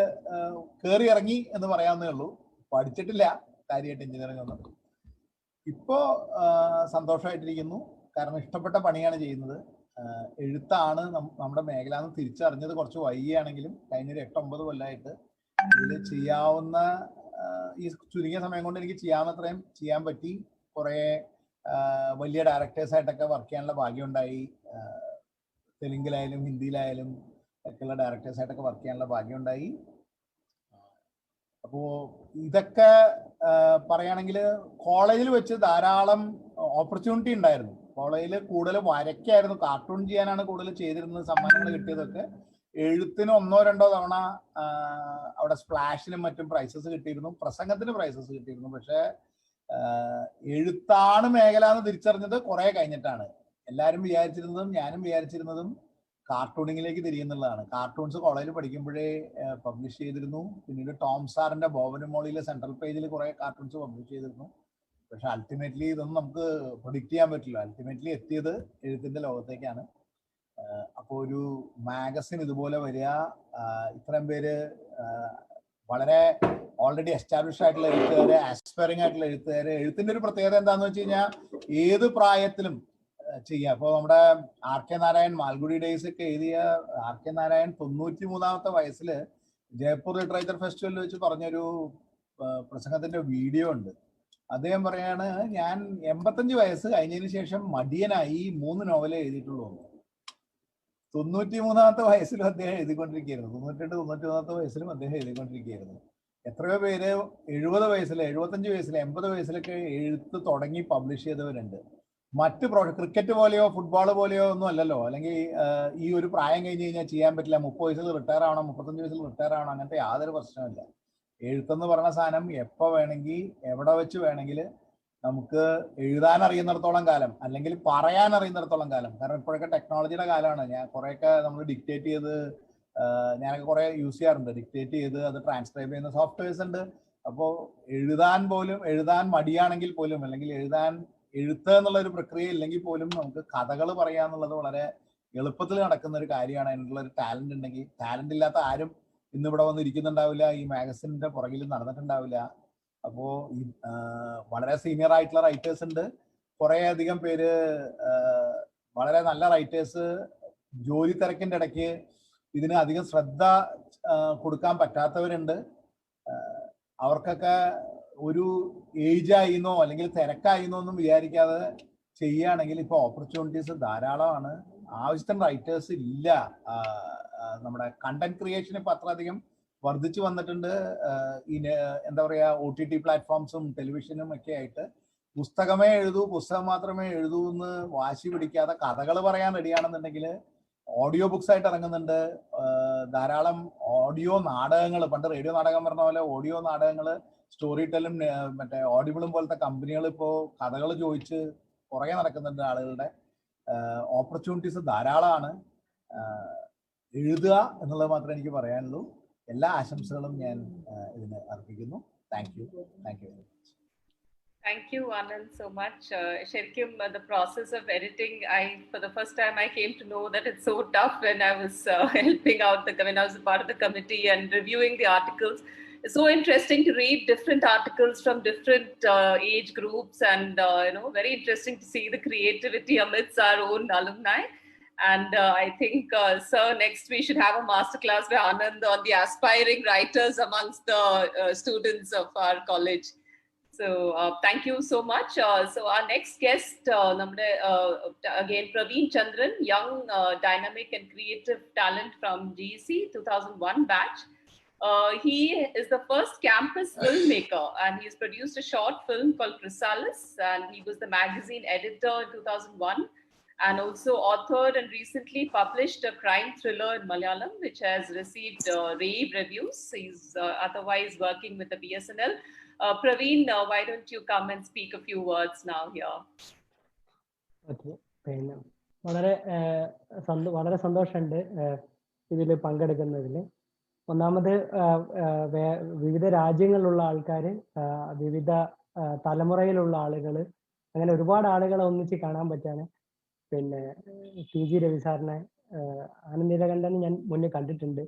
കയറി ഇറങ്ങി എന്ന് പറയാവുന്നേ ഉള്ളൂ. പഠിച്ചിട്ടില്ല കാര്യമായിട്ട് എഞ്ചിനീയറിംഗ് ഒന്നും. ഇപ്പോ സന്തോഷമായിട്ടിരിക്കുന്നു. കാരണം ഇഷ്ടപ്പെട്ട പണിയാണ് ചെയ്യുന്നത്. എഴുത്താണ് നമ്മുടെ മേഖല എന്ന് തിരിച്ചറിഞ്ഞത് കുറച്ച് വൈകിയാണെങ്കിലും കഴിഞ്ഞൊരു 8-9 കൊല്ലമായിട്ട് ഇതിൽ ചെയ്യാവുന്ന ഈ ചുരുങ്ങിയ സമയം കൊണ്ട് എനിക്ക് ചെയ്യാവുന്നത്രയും ചെയ്യാൻ പറ്റി. കുറേ വലിയ ഡയറക്ടേഴ്സായിട്ടൊക്കെ വർക്ക് ചെയ്യാനുള്ള ഭാഗ്യം ഉണ്ടായി. തെലുങ്കിലായാലും ഹിന്ദിയിലായാലും ഒക്കെയുള്ള ഡയറക്ടേഴ്സായിട്ടൊക്കെ വർക്ക് ചെയ്യാനുള്ള ഭാഗ്യം ഉണ്ടായി. അപ്പോൾ ഇതൊക്കെ പറയുകയാണെങ്കിൽ കോളേജിൽ വെച്ച് ധാരാളം ഓപ്പർച്യൂണിറ്റി ഉണ്ടായിരുന്നു. കോളേജിൽ കൂടുതൽ വരയ്ക്കായിരുന്നു, കാർട്ടൂൺ ചെയ്യാനാണ് കൂടുതൽ ചെയ്തിരുന്നത്. സമ്മാനങ്ങൾ കിട്ടിയതൊക്കെ എഴുത്തിന് 1-2 തവണ അവിടെ സ്പ്ലാഷിനും മറ്റും പ്രൈസസ് കിട്ടിയിരുന്നു, പ്രസംഗത്തിന് പ്രൈസസ് കിട്ടിയിരുന്നു. പക്ഷെ എഴുത്താണ് മേഖല എന്ന് തിരിച്ചറിഞ്ഞത് കുറെ കഴിഞ്ഞിട്ടാണ്. എല്ലാവരും വിചാരിച്ചിരുന്നതും ഞാനും വിചാരിച്ചിരുന്നതും കാർട്ടൂണിങ്ങിലേക്ക് തിരിയുന്നുള്ളതാണ്. കാർട്ടൂൺസ് കോളേജിൽ പഠിക്കുമ്പോഴേ പബ്ലിഷ് ചെയ്തിരുന്നു. പിന്നീട് ടോം സാറിന്റെ ബോബനുമോളിയിലെ സെൻട്രൽ പേജിൽ കുറെ കാർട്ടൂൺസ് പബ്ലിഷ് ചെയ്തിരുന്നു. പക്ഷെ അൾട്ടിമേറ്റ്ലി ഇതൊന്നും നമുക്ക് പ്രൊഡിക്റ്റ് ചെയ്യാൻ പറ്റില്ല. അൾട്ടിമേറ്റ്ലി എത്തിയത് എഴുത്തിന്റെ ലോകത്തേക്കാണ്. അപ്പോൾ ഒരു മാഗസിൻ ഇതുപോലെ വരിക, ഇത്രയും പേര് വളരെ ഓൾറെഡി എസ്റ്റാബ്ലിഷ് ആയിട്ടുള്ള എഴുത്തുകാര്, ആസ്പയറിംഗ് ആയിട്ടുള്ള എഴുത്തുകാര്. എഴുത്തിന്റെ ഒരു പ്രത്യേകത എന്താണെന്ന് വെച്ച് കഴിഞ്ഞാൽ ഏത് പ്രായത്തിലും ചെയ്യാം. അപ്പോൾ നമ്മുടെ R.K. നാരായൺ മാൽഗുഡി ഡേയ്സ് ഒക്കെ എഴുതിയ R.K. നാരായൺ 93-ാമത്തെ വയസ്സിൽ ജയ്പൂർ ലിറ്ററേച്ചർ ഫെസ്റ്റിവലിൽ വെച്ച് പറഞ്ഞൊരു പ്രസംഗത്തിന്റെ വീഡിയോ ഉണ്ട്. അദ്ദേഹം പറയാണ്, ഞാൻ 85 വയസ്സ് കഴിഞ്ഞതിന് ശേഷം മടിയനായി 3 നോവലേ എഴുതിയിട്ടുള്ളൂ. 93-ാമത്തെ വയസ്സിലും അദ്ദേഹം എഴുതിക്കൊണ്ടിരിക്കുകയായിരുന്നു. 98-93-ാമത്തെ വയസ്സിലും അദ്ദേഹം എഴുതിക്കൊണ്ടിരിക്കുകയായിരുന്നു. എത്രയോ പേര് 70 വയസ്സിൽ, 75 വയസ്സിൽ, 80 വയസ്സിലൊക്കെ എഴുത്ത് തുടങ്ങി പബ്ലിഷ് ചെയ്തവരുണ്ട്. മറ്റ് ക്രിക്കറ്റ് പോലെയോ ഫുട്ബോൾ പോലെയോ ഒന്നും അല്ലല്ലോ. അല്ലെങ്കിൽ ഈ ഒരു പ്രായം കഴിഞ്ഞ് കഴിഞ്ഞാൽ ചെയ്യാൻ പറ്റില്ല, 30 വയസ്സിൽ റിട്ടയർ ആവണം, 35 വയസ്സിൽ റിട്ടയർ ആവണം, അങ്ങനത്തെ യാതൊരു പ്രശ്നമില്ല. എഴുത്തെന്ന് പറഞ്ഞ സാധനം എപ്പോൾ വേണമെങ്കിൽ എവിടെ വെച്ച് വേണമെങ്കിൽ നമുക്ക് എഴുതാൻ അറിയുന്നിടത്തോളം കാലം, അല്ലെങ്കിൽ പറയാൻ അറിയുന്നിടത്തോളം കാലം. കാരണം ഇപ്പോഴൊക്കെ ടെക്നോളജിയുടെ കാലമാണ്. ഞാൻ കുറേയൊക്കെ നമ്മൾ ഡിക്റ്റേറ്റ് ചെയ്ത്, ഞാനൊക്കെ കുറെ യൂസ് ചെയ്യാറുണ്ട്. ഡിക്റ്റേറ്റ് ചെയ്ത് അത് ട്രാൻസ്ക്രൈബ് ചെയ്യുന്ന സോഫ്റ്റ്വെയർസ് ഉണ്ട്. അപ്പോൾ എഴുതാൻ മടിയാണെങ്കിൽ പോലും, അല്ലെങ്കിൽ എഴുത്ത് എന്നുള്ള ഒരു പ്രക്രിയ ഇല്ലെങ്കിൽ പോലും നമുക്ക് കഥകൾ പറയാന്നുള്ളത് വളരെ എളുപ്പത്തിൽ നടക്കുന്ന ഒരു കാര്യമാണ്. അതിനുള്ള ഒരു ടാലന്റ് ഉണ്ടെങ്കിൽ. ടാലന്റ് ഇല്ലാത്ത ആരും ഇന്നിവിടെ വന്ന് ഇരിക്കുന്നുണ്ടാവില്ല, ഈ മാഗസിന്റെ പുറകിൽ നടന്നിട്ടുണ്ടാവില്ല. അപ്പോൾ വളരെ സീനിയർ ആയിട്ടുള്ള റൈറ്റേഴ്സ് ഉണ്ട്, കുറെ അധികം പേര് വളരെ നല്ല റൈറ്റേഴ്സ്. ജോലി തിരക്കിന്റെ ഇടയ്ക്ക് ഇതിന് അധികം ശ്രദ്ധ കൊടുക്കാൻ പറ്റാത്തവരുണ്ട്. അവർക്കൊക്കെ ഒരു ഏജ് ആയിന്നോ അല്ലെങ്കിൽ തിരക്കായിന്നോ ഒന്നും വിചാരിക്കാതെ ചെയ്യുകയാണെങ്കിൽ ഇപ്പോൾ ഓപ്പർച്യൂണിറ്റീസ് ധാരാളമാണ്. ആവശ്യത്തിന് റൈറ്റേഴ്സ് ഇല്ല. നമ്മുടെ കണ്ടന്റ് ക്രിയേഷൻ ഇപ്പം അത്രയധികം വർദ്ധിച്ചു വന്നിട്ടുണ്ട്. എന്താ പറയുക, OTT പ്ലാറ്റ്ഫോംസും ടെലിവിഷനും ഒക്കെ ആയിട്ട്. പുസ്തകം മാത്രമേ എഴുതൂ എന്ന് വാശി പിടിക്കാതെ കഥകൾ പറയാൻ റെഡിയാണെന്നുണ്ടെങ്കിൽ ഓഡിയോ ബുക്സ് ആയിട്ട് ഇറങ്ങുന്നുണ്ട്. ധാരാളം ഓഡിയോ നാടകങ്ങൾ, പണ്ട് റേഡിയോ നാടകം പറഞ്ഞ പോലെ ഓഡിയോ നാടകങ്ങൾ, സ്റ്റോറി ടെല്ലും മറ്റേ ഓഡിബിളും പോലത്തെ കമ്പനികൾ ഇപ്പോൾ കഥകൾ ചോദിച്ച് പുറകെ നടക്കുന്നുണ്ട് ആളുകളുടെ. ഓപ്പർച്യൂണിറ്റീസ് ധാരാളമാണ്. എഴുതുക എന്നുള്ളത് മാത്രമേ എനിക്ക് പറയാനുള്ളൂ. എല്ലാ ആശംസകളും ഞാൻ ഇതിന് അർപ്പിക്കുന്നു. Thank you very much. Thank you, Anand, so much. Sherikim, the process of editing, for the first time I came to know that it's so tough when I was helping out, when I was a part of the committee and reviewing the articles. It's so interesting to read different articles from different age groups, and very interesting to see the creativity amidst our own alumni. And I think, sir, next we should have a masterclass by Anand on the aspiring writers amongst the students of our college. So thank you so much. So our next guest, again, Praveen Chandran, young, dynamic and creative talent from GEC 2001 batch. He is the first campus filmmaker, and he's produced a short film called Chrysalis, and he was the magazine editor in 2001, and also authored and recently published a crime thriller in Malayalam, which has received rave reviews. He's otherwise working with the BSNL. Praveen, why don't you come and speak a few words now here? Okay. പിന്നെ വളരെ സന്തോഷമുണ്ട് ഇതിൽ പങ്കെടുക്കുന്നതിൽ. ഒന്നാമത് വിവിധ രാജ്യങ്ങളിലുള്ള ആൾക്കാർ, വിവിധ തലമുറയിലുള്ള ആളുകൾ, അങ്ങനെ ഒരുപാട് ആളുകളെ ഒന്നിച്ച് കാണാൻ പറ്റാണ്. പിന്നെ TG രവി സാറിനെ, ആനന്ദ് നീലകണ്ഠനെ ഞാൻ മുന്നേ കണ്ടിട്ടുണ്ട്.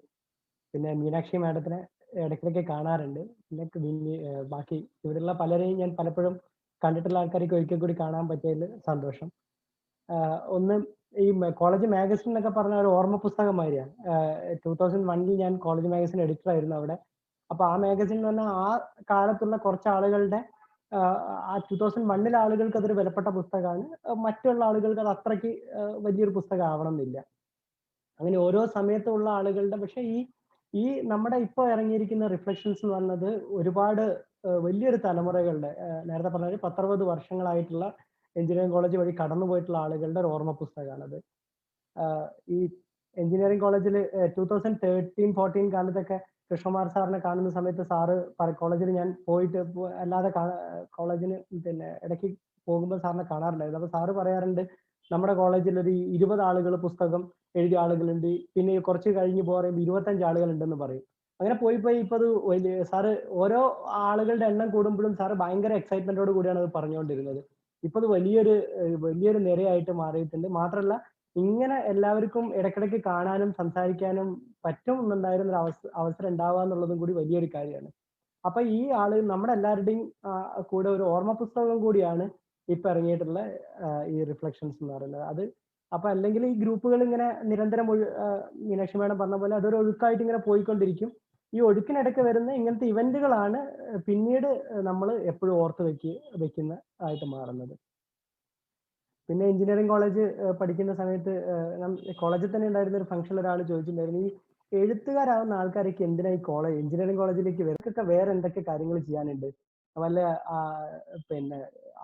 പിന്നെ മീനാക്ഷി മാഡത്തിനെ ഇടയ്ക്കിടയ്ക്ക് കാണാറുണ്ട്. പിന്നെ ബാക്കി ഇവിടെയുള്ള പലരെയും ഞാൻ പലപ്പോഴും കണ്ടിട്ടുള്ള ആൾക്കാർക്ക് ഒരിക്കൽ കൂടി കാണാൻ പറ്റിയതിൽ സന്തോഷം. ഒന്ന് ഈ കോളേജ് മാഗസിൻ എന്നൊക്കെ പറഞ്ഞ ഒരു ഓർമ്മ പുസ്തകം മാതിരിയാണ്. 2001 ഞാൻ കോളേജ് മാഗസിൻ എഡിറ്റർ ആയിരുന്നു അവിടെ. അപ്പൊ ആ മാഗസിൻ എന്ന് പറഞ്ഞാൽ ആ കാലത്തുള്ള കുറച്ച് ആളുകളുടെ ആ 2001 ആളുകൾക്ക് അതൊരു വിലപ്പെട്ട പുസ്തകമാണ്. മറ്റുള്ള ആളുകൾക്ക് അത് അത്രയ്ക്ക് വലിയൊരു പുസ്തകം ആവണം എന്നില്ല. അങ്ങനെ ഓരോ സമയത്തുള്ള ആളുകളുടെ, പക്ഷെ ഈ നമ്മുടെ ഇപ്പൊ ഇറങ്ങിയിരിക്കുന്ന റിഫ്ലക്ഷൻസ് എന്ന് പറഞ്ഞത് ഒരുപാട് വലിയൊരു തലമുറകളുടെ, നേരത്തെ പറഞ്ഞ 10-60 വർഷങ്ങളായിട്ടുള്ള എഞ്ചിനീയറിംഗ് കോളേജ് വഴി കടന്നുപോയിട്ടുള്ള ആളുകളുടെ ഒരു ഓർമ്മ പുസ്തകമാണത്. ഈ എഞ്ചിനീയറിംഗ് കോളേജിൽ 2013-14 കാലത്തൊക്കെ കൃഷ്ണകുമാർ സാറിനെ കാണുന്ന സമയത്ത് സാറ് കോളേജിൽ ഞാൻ പോയിട്ട് അല്ലാതെ കോളേജിന് പിന്നെ ഇടയ്ക്ക് പോകുമ്പോൾ സാറിനെ കാണാറുണ്ടായിരുന്നു. അപ്പൊ സാറ് പറയാറുണ്ട്, നമ്മുടെ കോളേജിൽ ഒരു 20 ആളുകൾ പുസ്തകം എഴുതിയ ആളുകളുണ്ട്, പിന്നെ കുറച്ച് കഴിഞ്ഞ് പറയുമ്പോൾ 25 ആളുകളുണ്ടെന്ന് പറയും. അങ്ങനെ പോയി ഇപ്പൊ അത് വലിയ സാറ് ഓരോ ആളുകളുടെ എണ്ണം കൂടുമ്പോഴും സാറ് ഭയങ്കര എക്സൈറ്റ്മെന്റോട് കൂടിയാണ് അത് പറഞ്ഞുകൊണ്ടിരുന്നത്. ഇപ്പൊ അത് വലിയൊരു നിരയായിട്ട് മാറിയിട്ടുണ്ട്. മാത്രമല്ല ഇങ്ങനെ എല്ലാവർക്കും ഇടയ്ക്കിടയ്ക്ക് കാണാനും സംസാരിക്കാനും പറ്റും എന്നുണ്ടായിരുന്ന ഒരു അവസരം ഉണ്ടാവുക എന്നുള്ളതും കൂടി വലിയൊരു കാര്യമാണ്. അപ്പൊ ഈ ആള് നമ്മുടെ എല്ലാവരുടെയും കൂടെ ഒരു ഓർമ്മ പുസ്തകം കൂടിയാണ് ഇപ്പൊ ഇറങ്ങിയിട്ടുള്ള ഈ റിഫ്ലക്ഷൻസ് എന്ന് പറയുന്നത്. അത് അപ്പൊ അല്ലെങ്കിൽ ഈ ഗ്രൂപ്പുകൾ ഇങ്ങനെ നിരന്തരം മീനാക്ഷി മേഡം പറഞ്ഞ പോലെ അതൊരു ഒഴുക്കായിട്ട് ഇങ്ങനെ പോയിക്കൊണ്ടിരിക്കും. ഈ ഒഴുക്കിനിടയ്ക്ക് വരുന്ന ഇങ്ങനത്തെ ഇവന്റുകളാണ് പിന്നീട് നമ്മൾ എപ്പോഴും ഓർത്ത് വെക്കുന്ന ആയിട്ട് മാറുന്നത്. പിന്നെ എഞ്ചിനീയറിംഗ് കോളേജ് പഠിക്കുന്ന സമയത്ത് കോളേജിൽ തന്നെ ഉണ്ടായിരുന്ന ഒരു ഫംഗ്ഷനിൽ ഒരാൾ ചോദിച്ചിട്ടുണ്ടായിരുന്നു, ഈ എഴുത്തുകാരാവുന്ന ആൾക്കാരൊക്കെ എന്തിനാ ഈ എഞ്ചിനീയറിംഗ് കോളേജിലേക്ക് ഇവർക്കൊക്കെ വേറെ എന്തൊക്കെ കാര്യങ്ങൾ ചെയ്യാനുണ്ട്, വല്ല പിന്നെ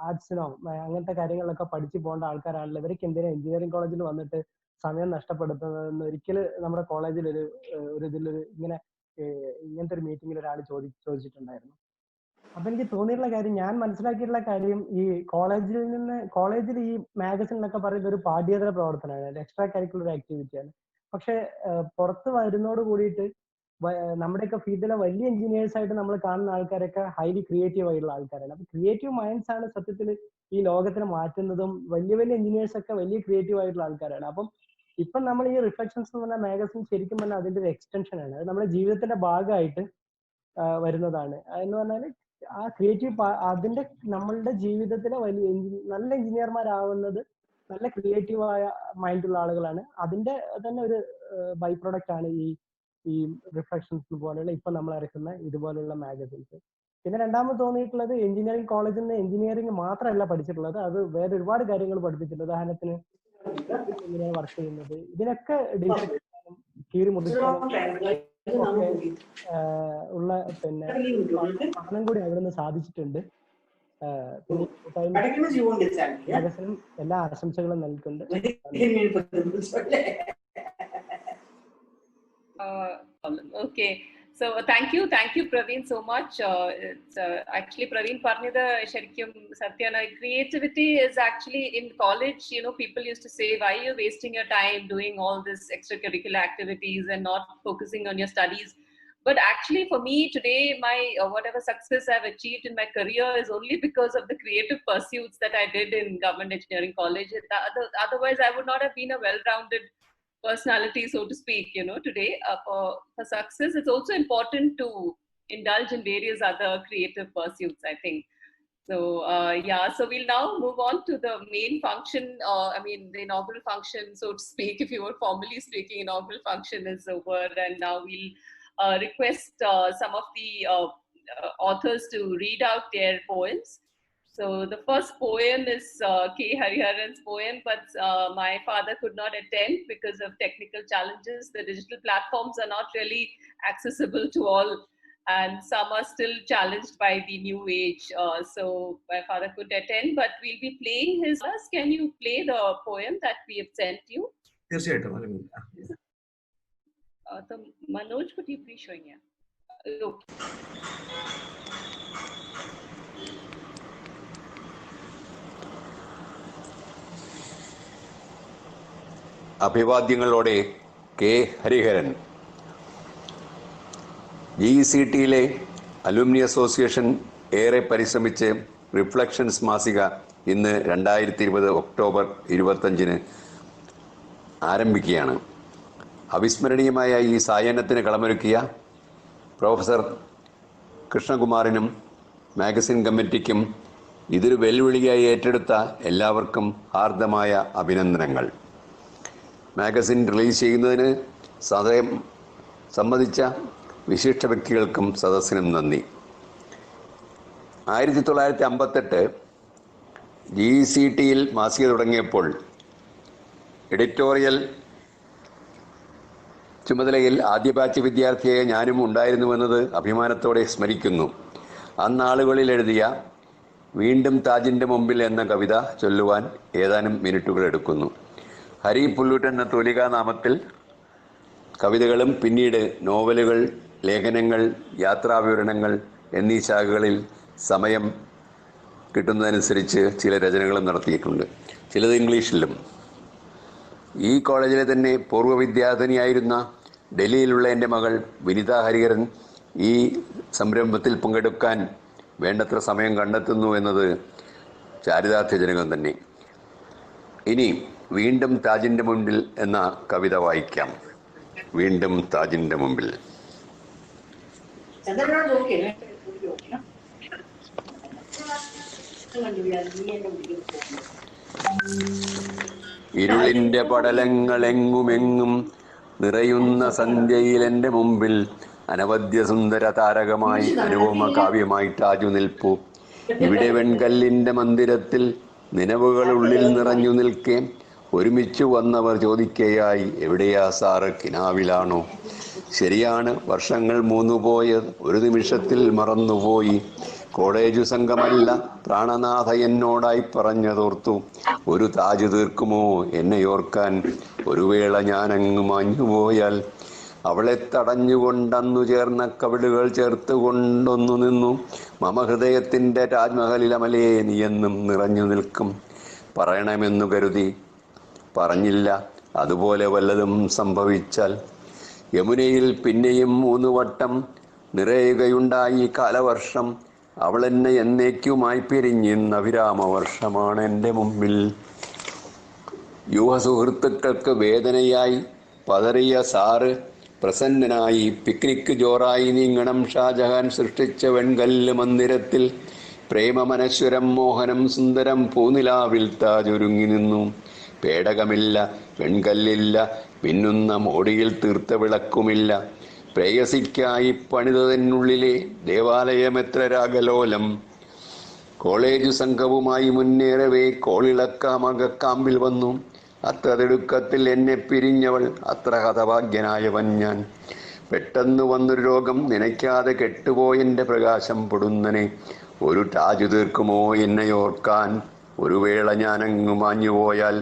ആർട്സിനോ അങ്ങനത്തെ കാര്യങ്ങളിലൊക്കെ പഠിച്ചു പോകേണ്ട ആൾക്കാരാണല്ലോ, ഇവരൊക്കെ എന്തിനാ എഞ്ചിനീയറിംഗ് കോളേജിൽ വന്നിട്ട് സമയം നഷ്ടപ്പെടുത്തുന്നതെന്ന് ഒരിക്കലും നമ്മുടെ കോളേജിൽ ഇങ്ങനത്തെ ഒരു മീറ്റിംഗിൽ ഒരാൾ ചോദിച്ചിട്ടുണ്ടായിരുന്നു. അപ്പൊ എനിക്ക് തോന്നിയിട്ടുള്ള കാര്യം, ഞാൻ മനസ്സിലാക്കിയിട്ടുള്ള കാര്യം, ഈ കോളേജിൽ ഈ മാഗസിൻ എന്നൊക്കെ പറയുന്നത് ഒരു പാഠ്യേതര പ്രവർത്തനമാണ്, എക്സ്ട്രാ കരിക്കുലർ ആക്ടിവിറ്റിയാണ്. പക്ഷെ പുറത്ത് വരുന്നതോട് കൂടിയിട്ട് നമ്മുടെയൊക്കെ ഫീൽഡിലെ വലിയ എഞ്ചിനീയേഴ്സ് ആയിട്ട് നമ്മൾ കാണുന്ന ആൾക്കാരൊക്കെ ഹൈലി ക്രിയേറ്റീവ് ആയിട്ടുള്ള ആൾക്കാരാണ്. അപ്പൊ ക്രിയേറ്റീവ് മൈൻഡ്സ് ആണ് സത്യത്തിൽ ഈ ലോകത്തിനെ മാറ്റുന്നതും. വലിയ എഞ്ചിനീയേഴ്സ് ഒക്കെ വലിയ ക്രിയേറ്റീവ് ആയിട്ടുള്ള ആൾക്കാരാണ്. അപ്പം ഇപ്പം നമ്മൾ ഈ റിഫ്ലക്ഷൻസ് എന്ന് പറഞ്ഞ മാഗസിൻ ശരിക്കും പറഞ്ഞാൽ അതിന്റെ ഒരു എക്സ്റ്റൻഷൻ ആണ്. അത് നമ്മുടെ ജീവിതത്തിന്റെ ഭാഗമായിട്ട് വരുന്നതാണ്. എന്ന് പറഞ്ഞാൽ ആ ക്രിയേറ്റീവ് അതിന്റെ നമ്മളുടെ ജീവിതത്തിലെ നല്ല എഞ്ചിനീയർമാരാവുന്നത് നല്ല ക്രിയേറ്റീവായ മൈൻഡുള്ള ആളുകളാണ്. അതിന്റെ തന്നെ ഒരു ബൈ പ്രൊഡക്റ്റ് ആണ് ഈ റിഫ്ലക്ഷൻസ് പോലെയുള്ള ഇപ്പൊ നമ്മൾ ഇറക്കുന്ന ഇതുപോലുള്ള മാഗസിൻസ്. പിന്നെ രണ്ടാമത് തോന്നിയിട്ടുള്ളത്, എഞ്ചിനീയറിംഗ് കോളേജിൽ നിന്ന് എഞ്ചിനീയറിംഗ് മാത്രമല്ല പഠിച്ചിട്ടുള്ളത്, അത് വേറെ ഒരുപാട് കാര്യങ്ങൾ പഠിപ്പിച്ചിട്ടുണ്ട്. ഉദാഹരണത്തിന് എങ്ങനെയാണ് വർക്ക് ചെയ്യുന്നത്, ഇതിനൊക്കെ കീറി മുതിർക്കാനും ഉള്ള പിന്നെ പഠനം കൂടി അവിടെ നിന്ന് സാധിച്ചിട്ടുണ്ട്. മാഗസിനും എല്ലാ ആശംസകളും നൽകുന്നുണ്ട്. Okay, so thank you Praveen so much. It's actually Praveen പറഞ്ഞത് ശരിക്കും സത്യമാണ്. Creativity is actually in college, people used to say, why are you wasting your time doing all this extracurricular activities and not focusing on your studies? But actually for me today, my whatever success I've achieved in my career is only because of the creative pursuits that I did in Government Engineering College. Otherwise I would not have been a well-rounded personality, so to speak, today. For success, it's also important to indulge in various other creative pursuits, I think. So so we'll now move on to the main function, the inaugural function, so to speak, if you were formally speaking. Inaugural function is over, and now we'll request some of the authors to read out their poems. So the first poem is K. Hariharan's poem, but my father could not attend because of technical challenges. The digital platforms are not really accessible to all, and some are still challenged by the new age. So my father could attend, but we'll be playing his. Can you play the poem that we have sent you? Yes, So Manoj, could you please show me? Okay. അഭിവാദ്യങ്ങളോടെ K Hariharan. GECTയിലെ alumni association ഏറെ പരിശ്രമിച്ച് reflections മാസിക ഇന്ന് 2020 October 25 ആരംഭിക്കുകയാണ്. അവിസ്മരണീയമായ ഈ സായാഹ്നത്തിന് കളമൊരുക്കിയ professor കൃഷ്ണകുമാറിനും magazine കമ്മിറ്റിക്കും ഇതൊരു വെല്ലുവിളിയായി ഏറ്റെടുത്ത എല്ലാവർക്കും ഹാർദമായ അഭിനന്ദനങ്ങൾ. മാഗസിൻ റിലീസ് ചെയ്യുന്നതിന് സമ്മതിച്ച വിശിഷ്ട വ്യക്തികൾക്കും സദസ്സിനും നന്ദി. 1958 GECTയിൽ മാസിക തുടങ്ങിയപ്പോൾ എഡിറ്റോറിയൽ ചുമതലയിൽ ആദ്യ ബാച്ച് വിദ്യാർത്ഥിയായ ഞാനും ഉണ്ടായിരുന്നുവെന്നത് അഭിമാനത്തോടെ സ്മരിക്കുന്നു. അന്നാളുകളിൽ എഴുതിയ വീണ്ടും താജിൻ്റെ മുമ്പിൽ എന്ന കവിത ചൊല്ലുവാൻ ഏതാനും മിനിറ്റുകൾ എടുക്കുന്നു. ഹരി പുല്ലൂട്ട് എന്ന തൂലികാനാമത്തിൽ കവിതകളും പിന്നീട് നോവലുകൾ, ലേഖനങ്ങൾ, യാത്രാവിവരണങ്ങൾ എന്നീ ശാഖകളിൽ സമയം കിട്ടുന്നതനുസരിച്ച് ചില രചനകളും നടത്തിയിട്ടുണ്ട്, ചിലത് ഇംഗ്ലീഷിലും. ഈ കോളേജിലെ തന്നെ പൂർവ്വ വിദ്യാർത്ഥിനിയായിരുന്ന ഡൽഹിയിലുള്ള എൻ്റെ മകൾ വിനിത ഹരിഹരൻ ഈ സംരംഭത്തിൽ പങ്കെടുക്കാൻ വേണ്ടത്ര സമയം കണ്ടെത്തുന്നു എന്നത് ചാരിതാർത്ഥ്യജനകം തന്നെ. ഇനി വീണ്ടും താജിൻ്റെ മുമ്പിൽ എന്ന കവിത വായിക്കാം. വീണ്ടും താജിൻ്റെ മുമ്പിൽ. ഇരുളിൻ്റെ പടലങ്ങളെങ്ങുമെങ്ങും നിറയുന്ന സന്ധ്യയിൽ എൻ്റെ മുമ്പിൽ അനവദ്യ സുന്ദര താരകമായി അനുപമ കാവ്യമായി താജു നിൽപ്പു. ഇവിടെ വെൺകല്ലിൻ്റെ മന്ദിരത്തിൽ നിലവുകളുള്ളിൽ നിറഞ്ഞു നിൽക്കെ ഒരുമിച്ചു വന്നവർ ചോദിക്കയായി, എവിടെയാ സാറ്, കിനാവിലാണോ? ശരിയാണ്, വർഷങ്ങൾ 3 പോയത് ഒരു നിമിഷത്തിൽ മറന്നുപോയി. കോളേജു സംഘമല്ല പ്രാണനാഥ എന്നോടായി പറഞ്ഞതോർത്തു. ഒരു താജ് തീർക്കുമോ എന്നെയോർക്കാൻ, ഒരു വേള ഞാനങ്ങ് മാഞ്ഞുപോയാൽ. അവളെ തടഞ്ഞുകൊണ്ടന്നു ചേർന്ന കവിളുകൾ ചേർത്തുകൊണ്ടൊന്നു നിന്നു. മമ ഹൃദയത്തിൻ്റെ താജ്മഹലിൽ അമലേ നീയെന്നും നിറഞ്ഞു നിൽക്കും. പറയണമെന്നു കരുതി പറഞ്ഞില്ല, അതുപോലെ വല്ലതും സംഭവിച്ചാൽ. യമുനയിൽ പിന്നെയും 3 വട്ടം നിറയുകയുണ്ടായി കാലവർഷം. അവളെന്നെ എന്നേക്കുമായി പിരിഞ്ഞിന്ന വിരാമവർഷമാണ് എൻ്റെ മുമ്പിൽ. യുവസുഹൃത്തുക്കൾക്ക് വേദനയായി പതറിയ സാറ് പ്രസന്നനായി പിക്നിക് ജോറായി നീങ്ങണം. ഷാജഹാൻ സൃഷ്ടിച്ച വെൺകല്ല് മന്ദിരത്തിൽ പ്രേമമനശ്വരം മോഹനം സുന്ദരം പൂനിലാവിൽ താജൊരുങ്ങി നിന്നു. പേടകമില്ല, വെൺകല്ലില്ല, മിന്നുന്ന മോടിയിൽ തീർത്ത വിളക്കുമില്ല. പ്രേയസിക്കായി പണിതതിനുള്ളിലെ ദേവാലയമെത്ര രാഗലോലം. കോളേജ് സംഘവുമായി മുന്നേറവേ കോളിളക്കാമകക്കാമ്പിൽ വന്നു. അത്ര തിടുക്കത്തിൽ എന്നെ പിരിഞ്ഞവൾ, അത്ര ഹതഭാഗ്യനായവൻ ഞാൻ. പെട്ടെന്ന് വന്നൊരു രോഗം നനയ്ക്കാതെ കെട്ടുപോയെൻ്റെ പ്രകാശം പൊടുന്നനെ. ഒരു താജ് തീർക്കുമോ എന്നെയോർക്കാൻ, ഒരു വേള ഞാനങ്ങ് മാഞ്ഞുപോയാൽ.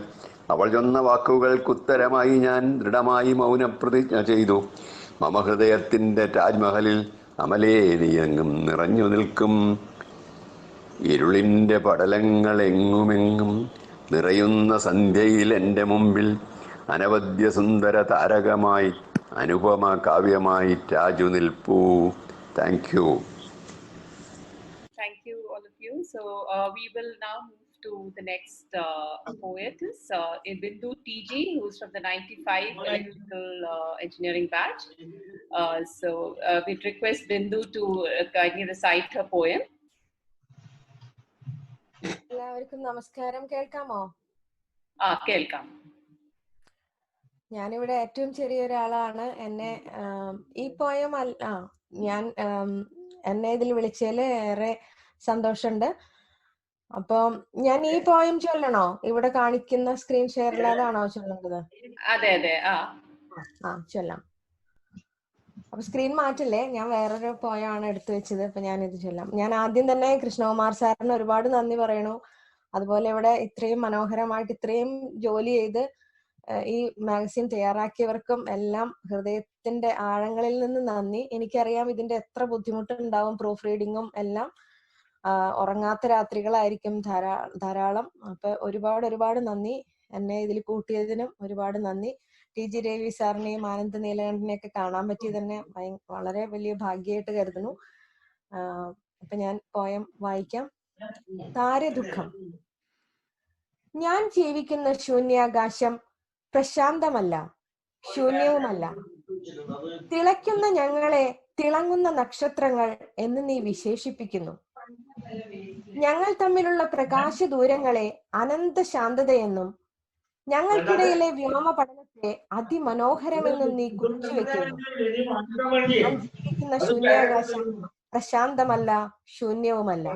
അവൾ ചൊന്ന വാക്കുകൾക്കുത്തരമായി ഞാൻ ദൃഢമായി മൗനപ്രതിജ്ഞ ചെയ്തു. മമ ഹൃദയത്തിൻ്റെ താജ്മഹലിൽ അമലേ നീയെങ്ങും നിറഞ്ഞു നിൽക്കും. ഇരുളിൻ്റെ പടലങ്ങൾ എങ്ങുമെങ്ങും നിറയുന്ന സന്ധ്യയിൽ എൻ്റെ മുമ്പിൽ അനവദ്യ സുന്ദര താരകമായി അനുപമ കാവ്യമായി താജു നിൽപ്പൂ. Thank you. Thank you, all of you. So we will now move to the next poetess, Bindu TG, who's from the 95 Electrical Engineering batch. So we'd request Bindu to kindly recite her poem. എല്ലാവർക്കും നമസ്കാരം. കേൾക്കാമോ? കേൾക്കാം. ഞാനിവിടെ ഏറ്റവും ചെറിയ ഒരാളാണ്. എന്നെ ഈ പോയം ഞാൻ എന്നെ ഇതിൽ വിളിച്ചതിൽ ഏറെ സന്തോഷമുണ്ട്. അപ്പം ഞാൻ ഈ പോയം ചൊല്ലണോ? ഇവിടെ കാണിക്കുന്ന സ്ക്രീൻ ഷെയറിലാതാണോ ചൊല്ലേണ്ടത്? അതെ അതെ. ചൊല്ലാം. അപ്പൊ സ്ക്രീൻ മാറ്റില്ലേ, ഞാൻ വേറൊരു പോയാണ് എടുത്തു വെച്ചത്. അപ്പൊ ഞാൻ ഇത് ചൊല്ലാം. ഞാൻ ആദ്യം തന്നെ കൃഷ്ണകുമാർ സാറിന് ഒരുപാട് നന്ദി പറയണു. അതുപോലെ ഇവിടെ ഇത്രയും മനോഹരമായിട്ട് ഇത്രയും ജോലി ചെയ്ത് ഈ മാഗസിൻ തയ്യാറാക്കിയവർക്കും എല്ലാം ഹൃദയത്തിന്റെ ആഴങ്ങളിൽ നിന്ന് നന്ദി. എനിക്കറിയാം ഇതിന്റെ എത്ര ബുദ്ധിമുട്ടുണ്ടാവും, പ്രൂഫ് റീഡിങ്ങും എല്ലാം. ഉറങ്ങാത്ത രാത്രികളായിരിക്കും ധാരാളം. അപ്പൊ ഒരുപാട് നന്ദി. എന്നെ ഇതിൽ കൂട്ടിയതിനും ഒരുപാട് നന്ദി. TG രവി സാറിനെയും ആനന്ദ നീലകണ്ഠനെയൊക്കെ കാണാൻ പറ്റിയത് തന്നെ വളരെ വലിയ ഭാഗ്യമായിട്ട് കരുതുന്നു. അപ്പൊ ഞാൻ പോയം വായിക്കാം. താരദുഃഖം. ഞാൻ ജീവിക്കുന്ന ശൂന്യാകാശം പ്രശാന്തമല്ല, ശൂന്യവുമല്ല. തിളയ്ക്കുന്ന ഞങ്ങളെ തിളങ്ങുന്ന നക്ഷത്രങ്ങൾ എന്ന് നീ വിശേഷിപ്പിക്കുന്നു. ഞങ്ങൾ തമ്മിലുള്ള പ്രകാശ ദൂരങ്ങളെ അനന്ത ശാന്തതയെന്നും ഞങ്ങൾക്കിടയിലെ വ്യോമ പഠനത്തെ അതിമനോഹരമെന്നും നീ കുറിച്ചു വെക്കുന്നു. ഞാൻ ജീവിക്കുന്ന ശൂന്യാകാശം പ്രശാന്തമല്ല, ശൂന്യവുമല്ല.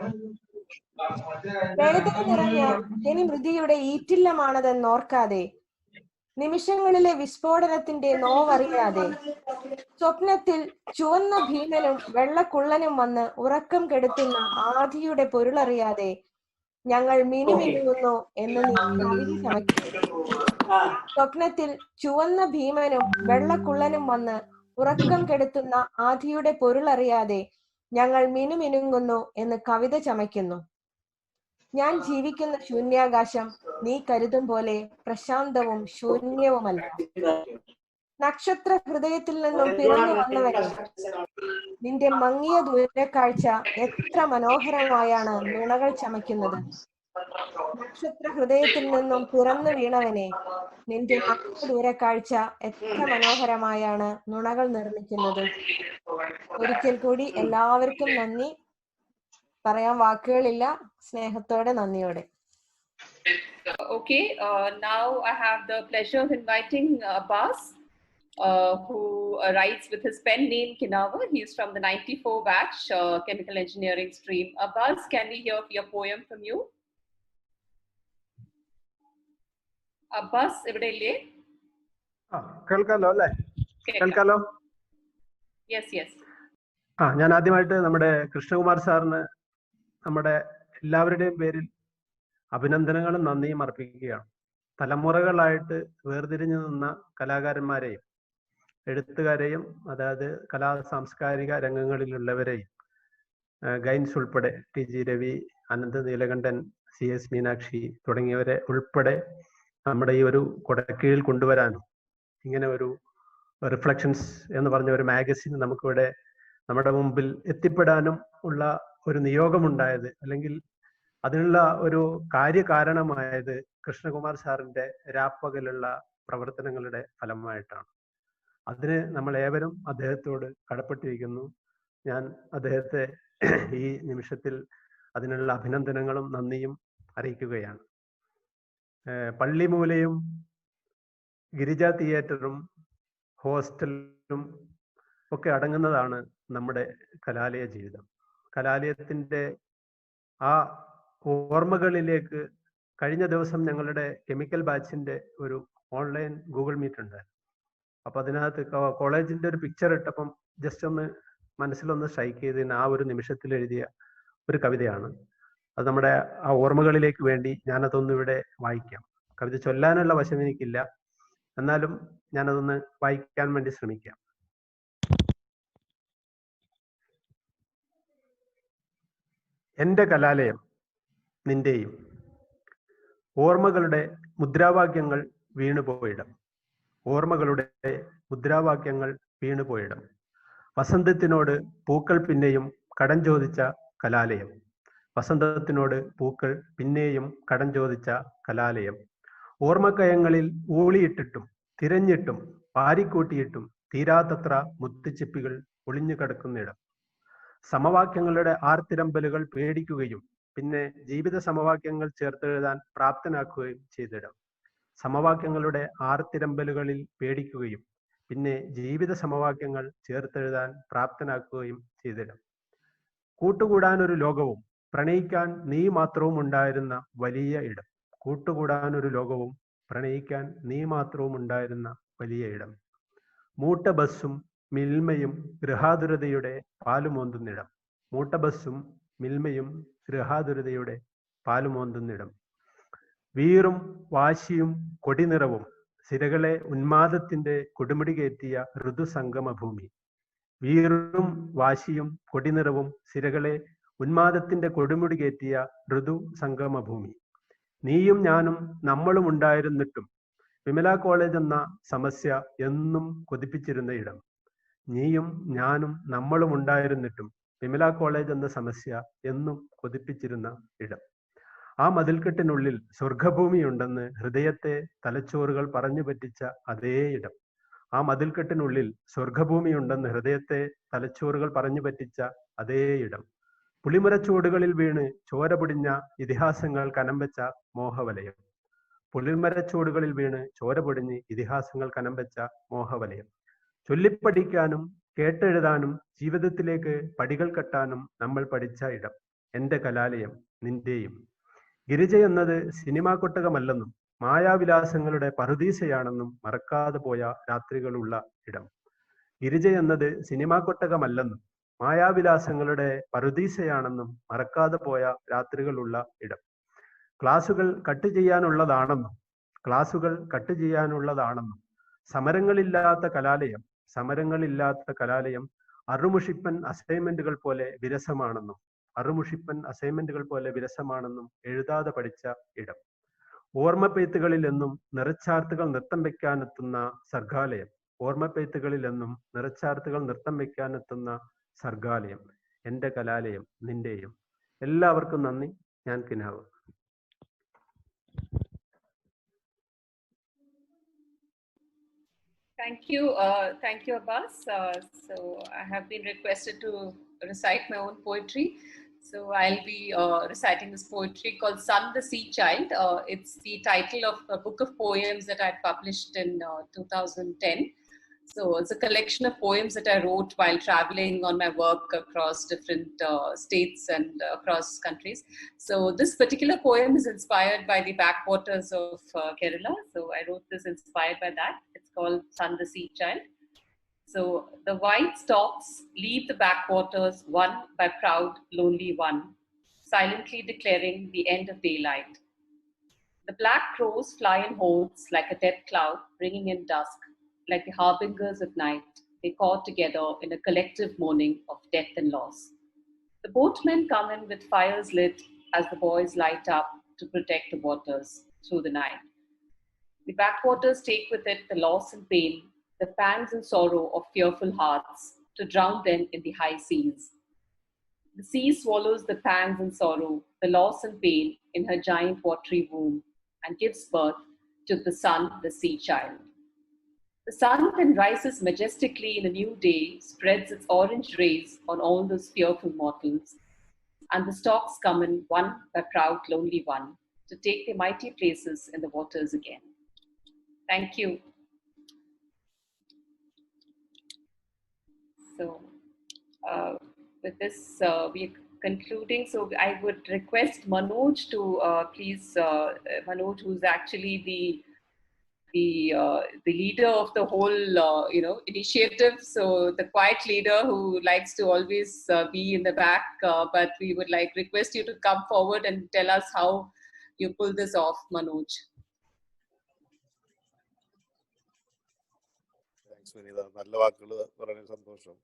ലളിതത നിറഞ്ഞ ജനിമൃതിയുടെ ഈറ്റില്ലമാണതെന്നോർക്കാതെ, നിമിഷങ്ങളിലെ വിസ്ഫോടനത്തിന്റെ നോവറിയാതെ, സ്വപ്നത്തിൽ ചുവന്ന ഭീമനും വെള്ളക്കുള്ളനും വന്ന് ഉറക്കം കെടുത്തുന്ന ആധിയുടെ പൊരുളറിയാതെ ഞങ്ങൾ മിനുമിനുങ്ങുന്നു എന്ന് നീ കവിത ചമയ്ക്കുന്നു. സ്വപ്നത്തിൽ ചുവന്ന ഭീമനും വെള്ളക്കുള്ളനും വന്ന് ഉറക്കം കെടുത്തുന്ന ആധിയുടെ പൊരുളറിയാതെ ഞങ്ങൾ മിനുമിനുങ്ങുന്നു എന്ന് കവിത ചമയ്ക്കുന്നു. ഞാൻ ജീവിക്കുന്ന ശൂന്യാകാശം നീ കരുതും പോലെ പ്രശാന്തവും ശൂന്യവുമല്ല. നക്ഷത്ര ഹൃദയത്തിൽ നിന്നും പിറന്നു വന്നവരെ, നിന്റെ മങ്ങിയ ദൂരക്കാഴ്ച എത്ര മനോഹരമായാണ് നുണകൾ ചമയ്ക്കുന്നത്. നക്ഷത്ര ഹൃദയത്തിൽ നിന്നും പിറന്നു വീണവനെ, നിന്റെ മങ്ങിയ ദൂരക്കാഴ്ച എത്ര മനോഹരമായാണ് നുണകൾ നിർമ്മിക്കുന്നത്. ഒരിക്കൽ കൂടി എല്ലാവർക്കും നന്ദി. പറയാൻ വാക്കുകളില്ല. സ്നേഹത്തോടെ, നന്ദിയോടെ. Okay, now I have the pleasure of inviting Abbas, who writes with his pen name Kinawa. He is from the 94 batch, chemical engineering stream. Abbas, can we hear your poem from you? Abbas, എവിടെ ഇല്ലേ? കേൾക്കാലോ അല്ലേ? കേൾക്കാലോ? Yes, yes. ഞാൻ ആദ്യമായിട്ട് നമ്മുടെ കൃഷ്ണകുമാർ സാറിന് നമ്മുടെ എല്ലാവരുടെയും പേരിൽ അഭിനന്ദനങ്ങളും നന്ദിയും അർപ്പിക്കുകയാണ്. തലമുറകളായിട്ട് വേർതിരിഞ്ഞു നിന്ന കലാകാരന്മാരെയും എഴുത്തുകാരെയും, അതായത് കലാ സാംസ്കാരിക രംഗങ്ങളിലുള്ളവരെയും, ഗൈൻസ് ഉൾപ്പെടെ T G Ravi, Anant Neelakantan, C S Meenakshi തുടങ്ങിയവരെ ഉൾപ്പെടെ നമ്മുടെ ഈ ഒരു കൊടക്കീഴിൽ കൊണ്ടുവരാനും, ഇങ്ങനെ ഒരു റിഫ്ലക്ഷൻസ് എന്ന് പറഞ്ഞ ഒരു മാഗസിൻ നമുക്കിവിടെ നമ്മുടെ മുമ്പിൽ എത്തിപ്പെടാനും ഉള്ള ഒരു നിയോഗമുണ്ടായത്, അല്ലെങ്കിൽ അതിനുള്ള ഒരു കാര്യകാരണമായത് കൃഷ്ണകുമാർ സാറിന്റെ രാപ്പകലുള്ള പ്രവർത്തനങ്ങളുടെ ഫലമായിട്ടാണ്. അതിന് നമ്മൾ ഏവരും അദ്ദേഹത്തോട് കടപ്പെട്ടിരിക്കുന്നു. ഞാൻ അദ്ദേഹത്തെ ഈ നിമിഷത്തിൽ അതിനുള്ള അഭിനന്ദനങ്ങളും നന്ദിയും അറിയിക്കുകയാണ്. പള്ളിമൂലയും ഗിരിജ തിയേറ്ററും ഹോസ്റ്റലും ഒക്കെ അടങ്ങുന്നതാണ് നമ്മുടെ കലാലയ ജീവിതം. കലാലയത്തിൻ്റെ ആ ഓർമ്മകളിലേക്ക് കഴിഞ്ഞ ദിവസം ഞങ്ങളുടെ കെമിക്കൽ ബാച്ചിന്റെ ഒരു ഓൺലൈൻ ഗൂഗിൾ മീറ്റ് ഉണ്ടായിരുന്നു. അപ്പൊ അതിനകത്ത് കോളേജിന്റെ ഒരു പിക്ചർ ഇട്ടപ്പം ജസ്റ്റ് ഒന്ന് മനസ്സിലൊന്ന് സ്ട്രൈക്ക് ചെയ്തതിന് ആ ഒരു നിമിഷത്തിൽ എഴുതിയ ഒരു കവിതയാണ്. അത് നമ്മുടെ ആ ഓർമ്മകളിലേക്ക് വേണ്ടി ഞാനതൊന്നും ഇവിടെ വായിക്കാം. കവിത ചൊല്ലാനുള്ള വശം എനിക്കില്ല, എന്നാലും ഞാനതൊന്ന് വായിക്കാൻ വേണ്ടി ശ്രമിക്കാം. എൻ്റെ കലാലയം നിന്റെയും ഓർമ്മകളുടെ മുദ്രാവാക്യങ്ങൾ വീണുപോയിടം, ഓർമ്മകളുടെ മുദ്രാവാക്യങ്ങൾ വീണുപോയിടം. വസന്തത്തിനോട് പൂക്കൾ പിന്നെയും കടം ചോദിച്ച കലാലയം, വസന്തത്തിനോട് പൂക്കൾ പിന്നെയും കടം ചോദിച്ച കലാലയം. ഓർമ്മക്കയങ്ങളിൽ ഊളിയിട്ടിട്ടും തിരഞ്ഞിട്ടും പാരിക്കൂട്ടിയിട്ടും തീരാത്തത്ര മുത്തുച്ചിപ്പികൾ ഒളിഞ്ഞു കിടക്കുന്നിടം. സമവാക്യങ്ങളുടെ ആർത്തിരമ്പലുകൾ പേടിക്കുകയും പിന്നെ ജീവിത സമവാക്യങ്ങൾ ചേർത്തെഴുതാൻ പ്രാപ്തനാക്കുകയും ചെയ്തിടം. സമവാക്യങ്ങളുടെ ആർത്തിരമ്പലുകളിൽ പേടിക്കുകയും പിന്നെ ജീവിത സമവാക്യങ്ങൾ ചേർത്തെഴുതാൻ പ്രാപ്തനാക്കുകയും ചെയ്തിടം. കൂട്ടുകൂടാനൊരു ലോകവും പ്രണയിക്കാൻ നീ മാത്രവും ഉണ്ടായിരുന്ന വലിയ ഇടം, കൂട്ടുകൂടാനൊരു ലോകവും പ്രണയിക്കാൻ നീ മാത്രവും ഉണ്ടായിരുന്ന വലിയ ഇടം. മൂട്ട ബസ്സും മിൽമയും ഗൃഹാതുരതയുടെ പാലുമോന്തുന്നിടം, മൂട്ട ബസ്സും മിൽമയും ഗൃഹാതുരതയുടെ പാലുമോന്തുന്നിടം. വീറും വാശിയും കൊടിനിറവും സിരകളെ ഉന്മാദത്തിന്റെ കൊടുമുടി കയറ്റിയ ഋതുസംഗമഭൂമി, വീറും വാശിയും കൊടിനിറവും സിരകളെ ഉന്മാദത്തിന്റെ കൊടുമുടി കയറ്റിയ ഋതു സംഗമഭൂമി. നീയും ഞാനും നമ്മളും ഉണ്ടായിരുന്നിട്ടും വിമല കോളേജ് എന്ന സമസ്യ എന്നും കൊതിപ്പിച്ചിരുന്ന ഇടം, നീയും ഞാനും നമ്മളും ഉണ്ടായിരുന്നിട്ടും വിമല കോളേജ് എന്ന സമസ്യ എന്നും കൊതിപ്പിച്ചിരുന്ന ഇടം. ആ മതിൽക്കെട്ടിനുള്ളിൽ സ്വർഗഭൂമിയുണ്ടെന്ന് ഹൃദയത്തെ തലച്ചോറുകൾ പറഞ്ഞു പറ്റിച്ച അതേ ഇടം, ആ മതിൽക്കെട്ടിനുള്ളിൽ സ്വർഗഭൂമിയുണ്ടെന്ന് ഹൃദയത്തെ തലച്ചോറുകൾ പറഞ്ഞു പറ്റിച്ച അതേ ഇടം. പുളിമരച്ചുവടുകളിൽ വീണ് ചോര പൊടിഞ്ഞ ഇതിഹാസങ്ങൾ കനം വെച്ച മോഹവലയം. പുളിമരച്ചുവടുകളിൽ വീണ് ചോര പൊടിഞ്ഞ് ഇതിഹാസങ്ങൾ കനം വെച്ച മോഹവലയം. ചൊല്ലിപ്പഠിക്കാനും കേട്ടെഴുതാനും ജീവിതത്തിലേക്ക് പടികൾ കെട്ടാനും നമ്മൾ പഠിച്ച ഇടം, എൻ്റെ കലാലയം നിന്റെയും. ഗിരിജ എന്നത് സിനിമാ കൊട്ടകമല്ലെന്നും മായാവിലാസങ്ങളുടെ പറുദീസയാണെന്നും മറക്കാതെ പോയ രാത്രികളുള്ള ഇടം. ഗിരിജ എന്നത് സിനിമാ കൊട്ടകമല്ലെന്നും മായാവിലാസങ്ങളുടെ പറുദീസയാണെന്നും മറക്കാതെ പോയ രാത്രികളുള്ള ഇടം. ക്ലാസുകൾ കട്ട് ചെയ്യാനുള്ളതാണെന്നും സമരങ്ങളില്ലാത്ത കലാലയം അറുമുഷിപ്പൻ അസൈൻമെന്റുകൾ പോലെ വിരസമാണെന്നും എഴുതാതെ പഠിച്ച ഇടം. ഓർമ്മപ്പെയ്ത്തുകളിൽ എന്നും നിറച്ചാർത്തുകൾ നൃത്തം വെക്കാനെത്തുന്ന സർഗാലയം, എൻ്റെ കലാലയം നിന്റെയും. എല്ലാവർക്കും നന്ദി. ഞാൻ കിനാവ്. Thank you, Abbas. So I have been requested to recite my own poetry. So I'll be reciting this poetry called Sun the Sea Child. It's the title of a book of poems that I published in 2010. So it's a collection of poems that I wrote while traveling on my work across different states and across countries. So this particular poem is inspired by the backwaters of Kerala. So I wrote this inspired by that. It's called Sun the Sea Child. So the white storks leave the backwaters one by proud, lonely one, silently declaring the end of daylight. The black crows fly in hordes like a death cloud, bringing in dusk. Like the harbingers of night, they caught together in a collective mourning of death and loss. The boatmen come in with fires lit as the boys light up to protect the waters through the night. The backwaters take with it the loss and pain, the pangs and sorrow of fearful hearts, to drown them in the high seas. The sea swallows the pangs and sorrow, the loss and pain in her giant watery womb, and gives birth to the sun, the sea child. The sun then rises majestically in a new day, spreads its orange rays on all those fearful mortals, and the storks come in one by proud, lonely one, to take their mighty places in the waters again. Thank you. So, with this, we're concluding. So I would request Manoj to please, Manoj, who's actually the leader of the whole initiative, so the quiet leader who likes to always be in the back, but we would request you to come forward and tell us how you pull this off, Manoj. Thanks Vineetha, നല്ല വാക്കുകൾ പറയാൻ സന്തോഷം.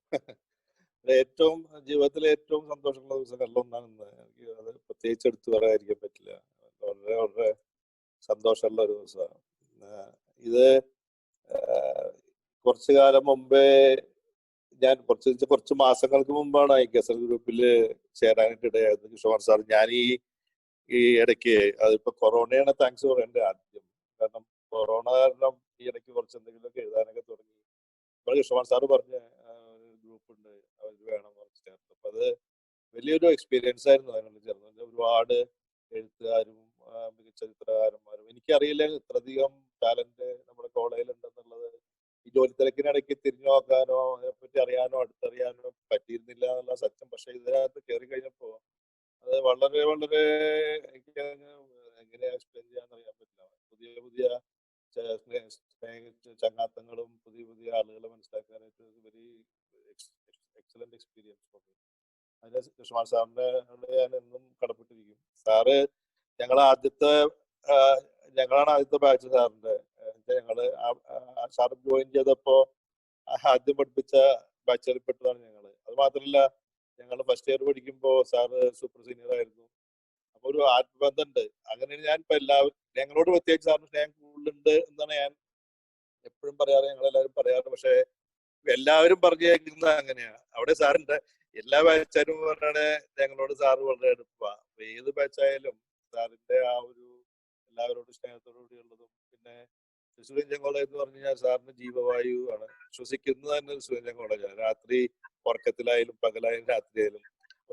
ജീവിതത്തിലെ ഏറ്റവും സന്തോഷമുള്ള ദിവസങ്ങളിലൊന്നാണെന്ന് എനിക്ക് അത് പ്രത്യേകിച്ച് എടുത്തു പറയാതിരിക്കാൻ പറ്റില്ല. വളരെ വളരെ സന്തോഷമുള്ള ഒരു ദിവസമാണ് ഇത്. കുറച്ചു കാലം മുമ്പേ ഞാൻ കുറച്ച് മാസങ്ങൾക്ക് മുമ്പാണ് ഈ ഗസൽ ഗ്രൂപ്പിൽ ചേരാനായിട്ട് ഇടയായത്. കിഷോർ സാർ, ഞാൻ ഈ ഇടയ്ക്ക്, അതിപ്പോ കൊറോണയാണ് താങ്ക്സ് പറയേണ്ടത് ആദ്യം, കാരണം കൊറോണ കാരണം ഈ ഇടയ്ക്ക് കുറച്ച് എന്തെങ്കിലുമൊക്കെ എഴുതാനൊക്കെ തുടങ്ങി. ഇപ്പോൾ കിഷോർ സാറ് പറഞ്ഞ ഗ്രൂപ്പ് ഉണ്ട്, അവർ വേണം കുറച്ച് ചേർത്ത്. അപ്പൊ അത് വലിയൊരു എക്സ്പീരിയൻസ് ആയിരുന്നു അതിനോട് ചേർന്നത്. ഒരുപാട് എഴുത്തുകാരും മികച്ച ചിത്രകാരന്മാരും, എനിക്കറിയില്ല ഇത്രയധികം ടാലന്റ് നമ്മുടെ കോളേജിൽ ഉണ്ടെന്നുള്ളത്. ഈ ജോലി തിരക്കിനിടയ്ക്ക് തിരിഞ്ഞു നോക്കാനോ അതിനെപ്പറ്റി അറിയാനോ അടുത്തറിയാനോ പറ്റിയിരുന്നില്ല എന്നുള്ള സത്യം. പക്ഷെ ഇതിനകത്ത് കയറി കഴിഞ്ഞപ്പോ അത് വളരെ വളരെ എനിക്ക് എങ്ങനെയാ എക്സ്പ്ലെയിൻ ചെയ്യാന്ന് അറിയാൻ പറ്റില്ല. പുതിയ പുതിയ ചങ്ങാത്തങ്ങളും പുതിയ പുതിയ ആളുകളെ മനസ്സിലാക്കാനായിട്ട് വെരി എക്സലന്റ് എക്സ്പീരിയൻസ്. അതിന് കൃഷ്ണമാർ സാറിന്റെ ഞാൻ എന്നും കടപ്പെട്ടിരിക്കും. സാറ് ഞങ്ങളാണ് ആദ്യത്തെ ബാച്ച് സാറിന്റെ. ഞങ്ങള് സാറ് ജോയിൻ ചെയ്തപ്പോ ആദ്യം പഠിപ്പിച്ച ബാച്ചുകളിൽ പെട്ടതാണ് ഞങ്ങള്. അത് മാത്രമല്ല, ഞങ്ങൾ ഫസ്റ്റ് ഇയർ പഠിക്കുമ്പോ സാറ് സൂപ്പർ സീനിയർ ആയിരുന്നു. അപ്പൊ ഒരു ആത്മബന്ധമുണ്ട്. അങ്ങനെയാണ് ഞാൻ ഇപ്പൊ എല്ലാവരും ഞങ്ങളോട് പ്രത്യേകിച്ച് സാറിന് സ്നേഹം കൂടുതലുണ്ട് എന്നാണ് ഞാൻ എപ്പോഴും പറയാറ്, ഞങ്ങളെല്ലാവരും പറയാറ്. പക്ഷെ എല്ലാവരും പറഞ്ഞു കേൾക്കുന്നത് അങ്ങനെയാണ്. അവിടെ സാറിന്റെ എല്ലാ ബാച്ചാരും പറഞ്ഞാണ് ഞങ്ങളോട് സാറ് വളരെ എടുപ്പാണ്. ഏത് ബാച്ചായാലും സാറിന്റെ ആ ഒരു എല്ലാവരോടും സ്നേഹത്തോടുകൂടി ഉള്ളതും, പിന്നെ സുരേന്ദ്രൻ കോളേജ് എന്ന് പറഞ്ഞു കഴിഞ്ഞാൽ സാറിന് ജീവവായു ആണ്. ശ്വസിക്കുന്നത് തന്നെ സുരേന്ദ്രൻ കോളേജാണ്. രാത്രി ഉറക്കത്തിലായാലും പകലായാലും രാത്രിയായാലും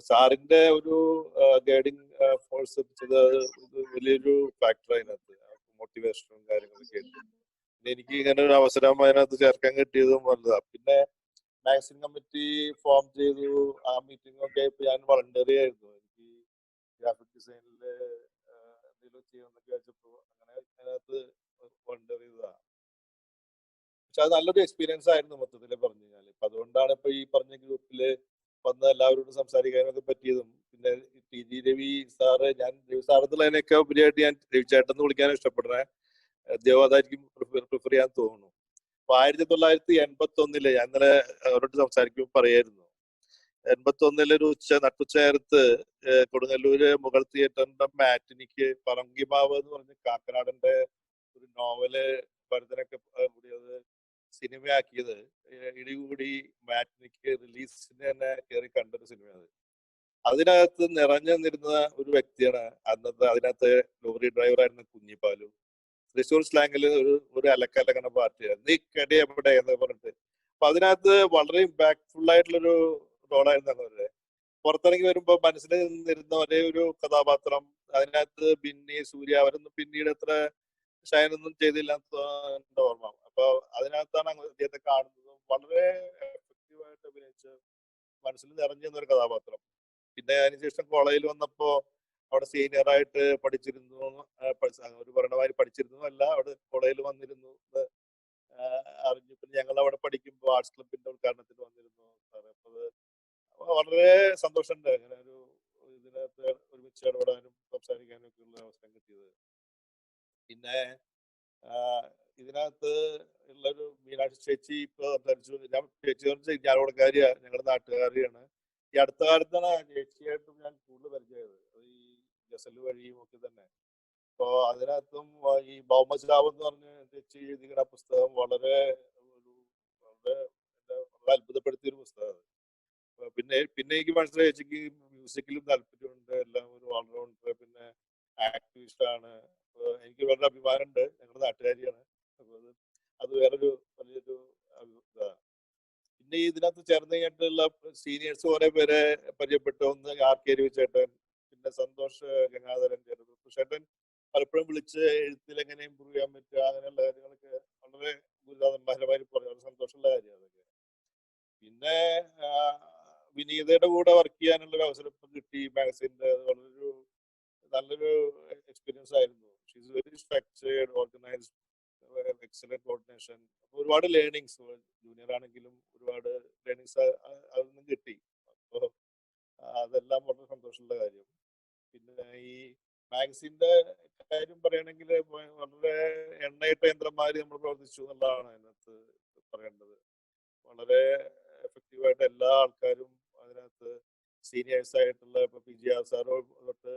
സാറിന്റെ ഒരു ഗൈഡിങ് ഫോഴ്സ് വലിയൊരു ഫാക്ടർ അതിനകത്ത്, മോട്ടിവേഷനും കാര്യങ്ങളൊക്കെ ആയിട്ട്. എനിക്ക് ഇങ്ങനെ ഒരു അവസരം അതിനകത്ത് ചേർക്കാൻ കിട്ടിയതും വലുതാ. പിന്നെ മാഗസിൻ കമ്മിറ്റി ഫോം ചെയ്തു. ആ മീറ്റിംഗ് ഒക്കെ ഞാൻ വളണ്ടറി ആയിരുന്നു. എനിക്ക് ഗ്രാഫിക് ഡിസൈനിൽ എന്തെങ്കിലും ചെയ്യുമെന്നൊക്കെ വെച്ചപ്പോ അങ്ങനെ അതിനകത്ത് വളണ്ടറി ചെയ്തതാണ്. പക്ഷെ അത് നല്ലൊരു എക്സ്പീരിയൻസ് ആയിരുന്നു മൊത്തത്തിൽ പറഞ്ഞു കഴിഞ്ഞാൽ. ഇപ്പൊ അതുകൊണ്ടാണ് ഇപ്പൊ ഈ പറഞ്ഞ ഗ്രൂപ്പില് വന്ന് എല്ലാവരോടും സംസാരിക്കാനൊക്കെ പറ്റിയതും. പിന്നെ ടി ജി രവി സാറ്, ഞാൻ രവി സാറെന്നുള്ളതിനൊക്കെ ഉപരിയായിട്ട് ഞാൻ രവിചേട്ടൻ വിളിക്കാൻ ഇഷ്ടപ്പെടുന്നത്. അദ്ദേഹം അതായിരിക്കും പ്രിഫർ ചെയ്യാൻ തോന്നുന്നു. അപ്പൊ 1981 ഞാൻ ഇന്നലെ അവരോട് സംസാരിക്കുമ്പോൾ പറയായിരുന്നു, 81 ഒരു നട്ടുച്ച നേരത്ത് കൊടുങ്ങല്ലൂര് മുഗൾ തിയേറ്ററിന്റെ മാറ്റിനിക്ക് പറങ്കിമാവ് എന്ന് പറഞ്ഞ കാക്കനാടന്റെ ഒരു നോവല് ഭരതനൊക്കെ കൂടി അത് സിനിമയാക്കിയത് ഇടികൂടി മാറ്റിനിക്ക് റിലീസിന് തന്നെ കയറി കണ്ടൊരു സിനിമയാണ്. അതിനകത്ത് നിറഞ്ഞു നിന്നിരുന്ന ഒരു വ്യക്തിയാണ് അന്നത്തെ അതിനകത്ത് ലോറി ഡ്രൈവറായിരുന്ന കുഞ്ഞിപ്പാലു. തൃശ്ശൂർ സ്ലാങ്ങിൽ ഒരു അലക്കലക്കണ പാർട്ടിയാണ്, നീ കടി എവിടെ എന്ന് പറഞ്ഞിട്ട്. അപ്പൊ അതിനകത്ത് വളരെ ഇമ്പാക്ട്ഫുൾ ആയിട്ടുള്ളൊരു റോളായിരുന്നു അവരുടെ. പുറത്തിറങ്ങി വരുമ്പോ മനസ്സിൽ നിന്നിരുന്ന ഒരേ ഒരു കഥാപാത്രം. അതിനകത്ത് ബിന്നി, സൂര്യ അവരൊന്നും പിന്നീട് അത്ര ഷൈനൊന്നും ചെയ്തില്ല എന്റെ ഓർമ്മ. അപ്പൊ അതിനകത്താണ് അദ്ദേഹത്തെ കാണുന്നതും വളരെ എഫക്റ്റീവായിട്ട് അഭിനയിച്ച് മനസ്സിൽ നിറഞ്ഞു ഒരു കഥാപാത്രം. പിന്നെ അതിനുശേഷം കോളേജിൽ വന്നപ്പോ അവിടെ സീനിയർ ആയിട്ട് പഠിച്ചിരുന്നു, ഒരു ഭരണമായി പഠിച്ചിരുന്നു അല്ല, അവിടെ കോളേജിൽ വന്നിരുന്നു അറിഞ്ഞു. പിന്നെ ഞങ്ങൾ അവിടെ പഠിക്കുമ്പോൾ ആർട്സ് ക്ലബിന്റെ ഉദ്ഘാടനത്തിന് വന്നിരുന്നു സാറേ. അപ്പൊ വളരെ സന്തോഷമുണ്ട് അങ്ങനെ ഒരു ഇതിനകത്ത് ഒരുമിച്ച് ഇടപെടാനും സംസാരിക്കാനും ഒക്കെ ഉള്ള അവസരം കിട്ടിയത്. പിന്നെ ഇതിനകത്ത് ഉള്ളൊരു മീനാക്ഷി ചേച്ചി ഇപ്പൊ സംസാരിച്ചു. ഞാൻ ചേച്ചി ഞാനോടക്കാരിയാണ്, ഞങ്ങളുടെ നാട്ടുകാരിയാണ്. ഈ അടുത്ത കാലത്താണ് ചേച്ചിയായിട്ടും ഞാൻ കൂടുതൽ പരിചയമായത്, ഈ ഗസൽ വഴിയും ഒക്കെ തന്നെ. അപ്പോ അതിനകത്തും ഈ ഭൗമജാവ് എന്ന് പറഞ്ഞ ചേച്ചി എഴുതിയ പുസ്തകം വളരെ അത്ഭുതപ്പെടുത്തിയ ഒരു പുസ്തകമാണ്. പിന്നെ എനിക്ക് മനസ്സിലായി ചേച്ചിക്ക് മ്യൂസിക്കിലും താല്പര്യമുണ്ട്, എല്ലാം ഒരു ഓൾറൗണ്ടർ, പിന്നെ ആക്ടിവിസ്റ്റ് ആണ്. എനിക്ക് വളരെ അഭിമാനമുണ്ട്, ഞങ്ങളുടെ നാട്ടുകാരിയാണ്. അത് വേറൊരു വലിയൊരു ഇതാണ്. പിന്നെ ഇതിനകത്ത് ചേർന്ന് കഴിഞ്ഞിട്ടുള്ള സീനിയേഴ്സ് കുറെ പേരെ പരിചയപ്പെട്ടു. ഒന്ന് RK രവിചേട്ടൻ, പിന്നെ സന്തോഷ് ഗംഗാധരൻ, ചേട്ടൻ പലപ്പോഴും വിളിച്ച് എഴുത്തിൽ എങ്ങനെ ഇമ്പ്രൂവ് ചെയ്യാൻ പറ്റുക അങ്ങനെയുള്ള കാര്യങ്ങളൊക്കെ വളരെ ഗുരുനാഥന്മാരുമായി വളരെ സന്തോഷമുള്ള കാര്യമാണ് അതൊക്കെ. പിന്നെ വിനീതയുടെ കൂടെ വർക്ക് ചെയ്യാനുള്ള ഒരു അവസരം കിട്ടി മാഗസിൻ്റെ. വളരെ നല്ലൊരു എക്സ്പീരിയൻസ് ആയിരുന്നു. She's very structured, organised, excellent coordination. അപ്പൊ ഒരുപാട് ലേണിങ്സ്, ജൂനിയർ ആണെങ്കിലും ഒരുപാട് ലേണിങ്സ് അതിൽ നിന്നും കിട്ടി. അപ്പൊ അതെല്ലാം വളരെ സന്തോഷമുള്ള കാര്യം. പിന്നെ ഈ മാഗസിന്റെ കാര്യം പറയുകയാണെങ്കിൽ വളരെ എണ്ണയിട്ട യന്ത്രന്മാര് നമ്മൾ പ്രവർത്തിച്ചു എന്നുള്ളതാണ് അതിനകത്ത് പറയേണ്ടത്. വളരെ എഫക്റ്റീവായിട്ട് എല്ലാ ആൾക്കാരും അതിനകത്ത് സീനിയേഴ്സ് ആയിട്ടുള്ള ഇപ്പൊ PGR സാറോ തൊട്ട്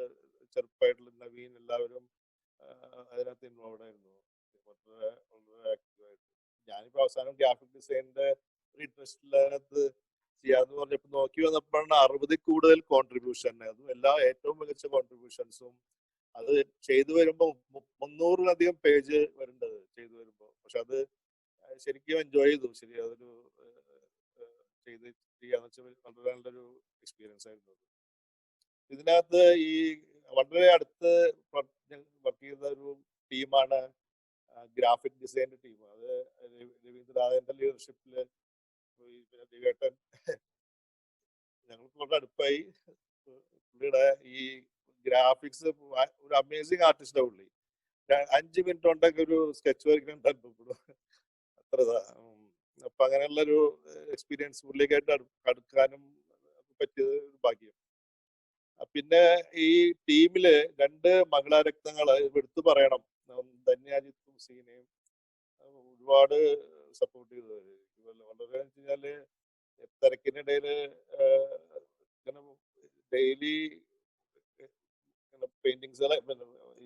ചെറുപ്പമായിട്ടുള്ള നവീൻ എല്ലാവരും അതിനകത്ത് ഇൻവോൾവ് ആയിരുന്നു. വളരെ ആക്റ്റീവായിട്ട്. ഞാനിപ്പോ അവസാനം ഗ്രാഫിക് ഡിസൈനിന്റെ ഒരു ഇൻട്രസ്റ്റിൽ അതിനകത്ത് ചെയ്യാന്ന് പറഞ്ഞപ്പോ നോക്കി വന്നപ്പോഴാണ് 60 കൂടുതൽ കോൺട്രിബ്യൂഷൻ, അതും എല്ലാ ഏറ്റവും മികച്ച കോൺട്രിബ്യൂഷൻസും. അത് ചെയ്തു വരുമ്പോ 300-ലധികം പേജ് വരേണ്ടത് ചെയ്തു വരുമ്പോ. പക്ഷെ അത് ശരിക്കും എൻജോയ് ചെയ്തു. ശരി, അതൊരു ചെയ്യാന്ന് വെച്ചാൽ വളരെ നല്ലൊരു എക്സ്പീരിയൻസ് ആയിരുന്നു. ഇതിനകത്ത് ഈ വളരെ അടുത്ത് വർക്ക് ചെയ്ത ഒരു ടീമാണ് ഗ്രാഫിക് ഡിസൈൻ്റെ ടീം. അത് രവീന്ദ്രനാഥന്റെ ലീഡർഷിപ്പില് പിന്നെ ദിവേട്ടൻ ഞങ്ങൾക്ക് വളരെ അടുപ്പായി. പുള്ളിയുടെ ഈ ഗ്രാഫിക്സ് ഒരു അമേസിങ് ആർട്ടിസ്റ്റാണ് പുള്ളി. 5 മിനിറ്റ് കൊണ്ടൊക്കെ ഒരു സ്കെച്ച് വർക്ക് ഉണ്ടായിരുന്നു അത്രതാ. അപ്പൊ അങ്ങനെയുള്ളൊരു എക്സ്പീരിയൻസ് പുള്ളിക്കായിട്ട് അടുക്കാനും പറ്റിയത് ഒരു ഭാഗ്യം. പിന്നെ ഈ ടീമില് 2 മഹിളാരത്നങ്ങള് എടുത്തു പറയണം. ധന്യാജിത്തും സീനയും ഒരുപാട് സപ്പോർട്ട് ചെയ്തത്. വളരെ വെച്ചാല് തിരക്കിനിടയില് ഇങ്ങനെ ഡെയിലി പെയിന്റിങ്സുകളെ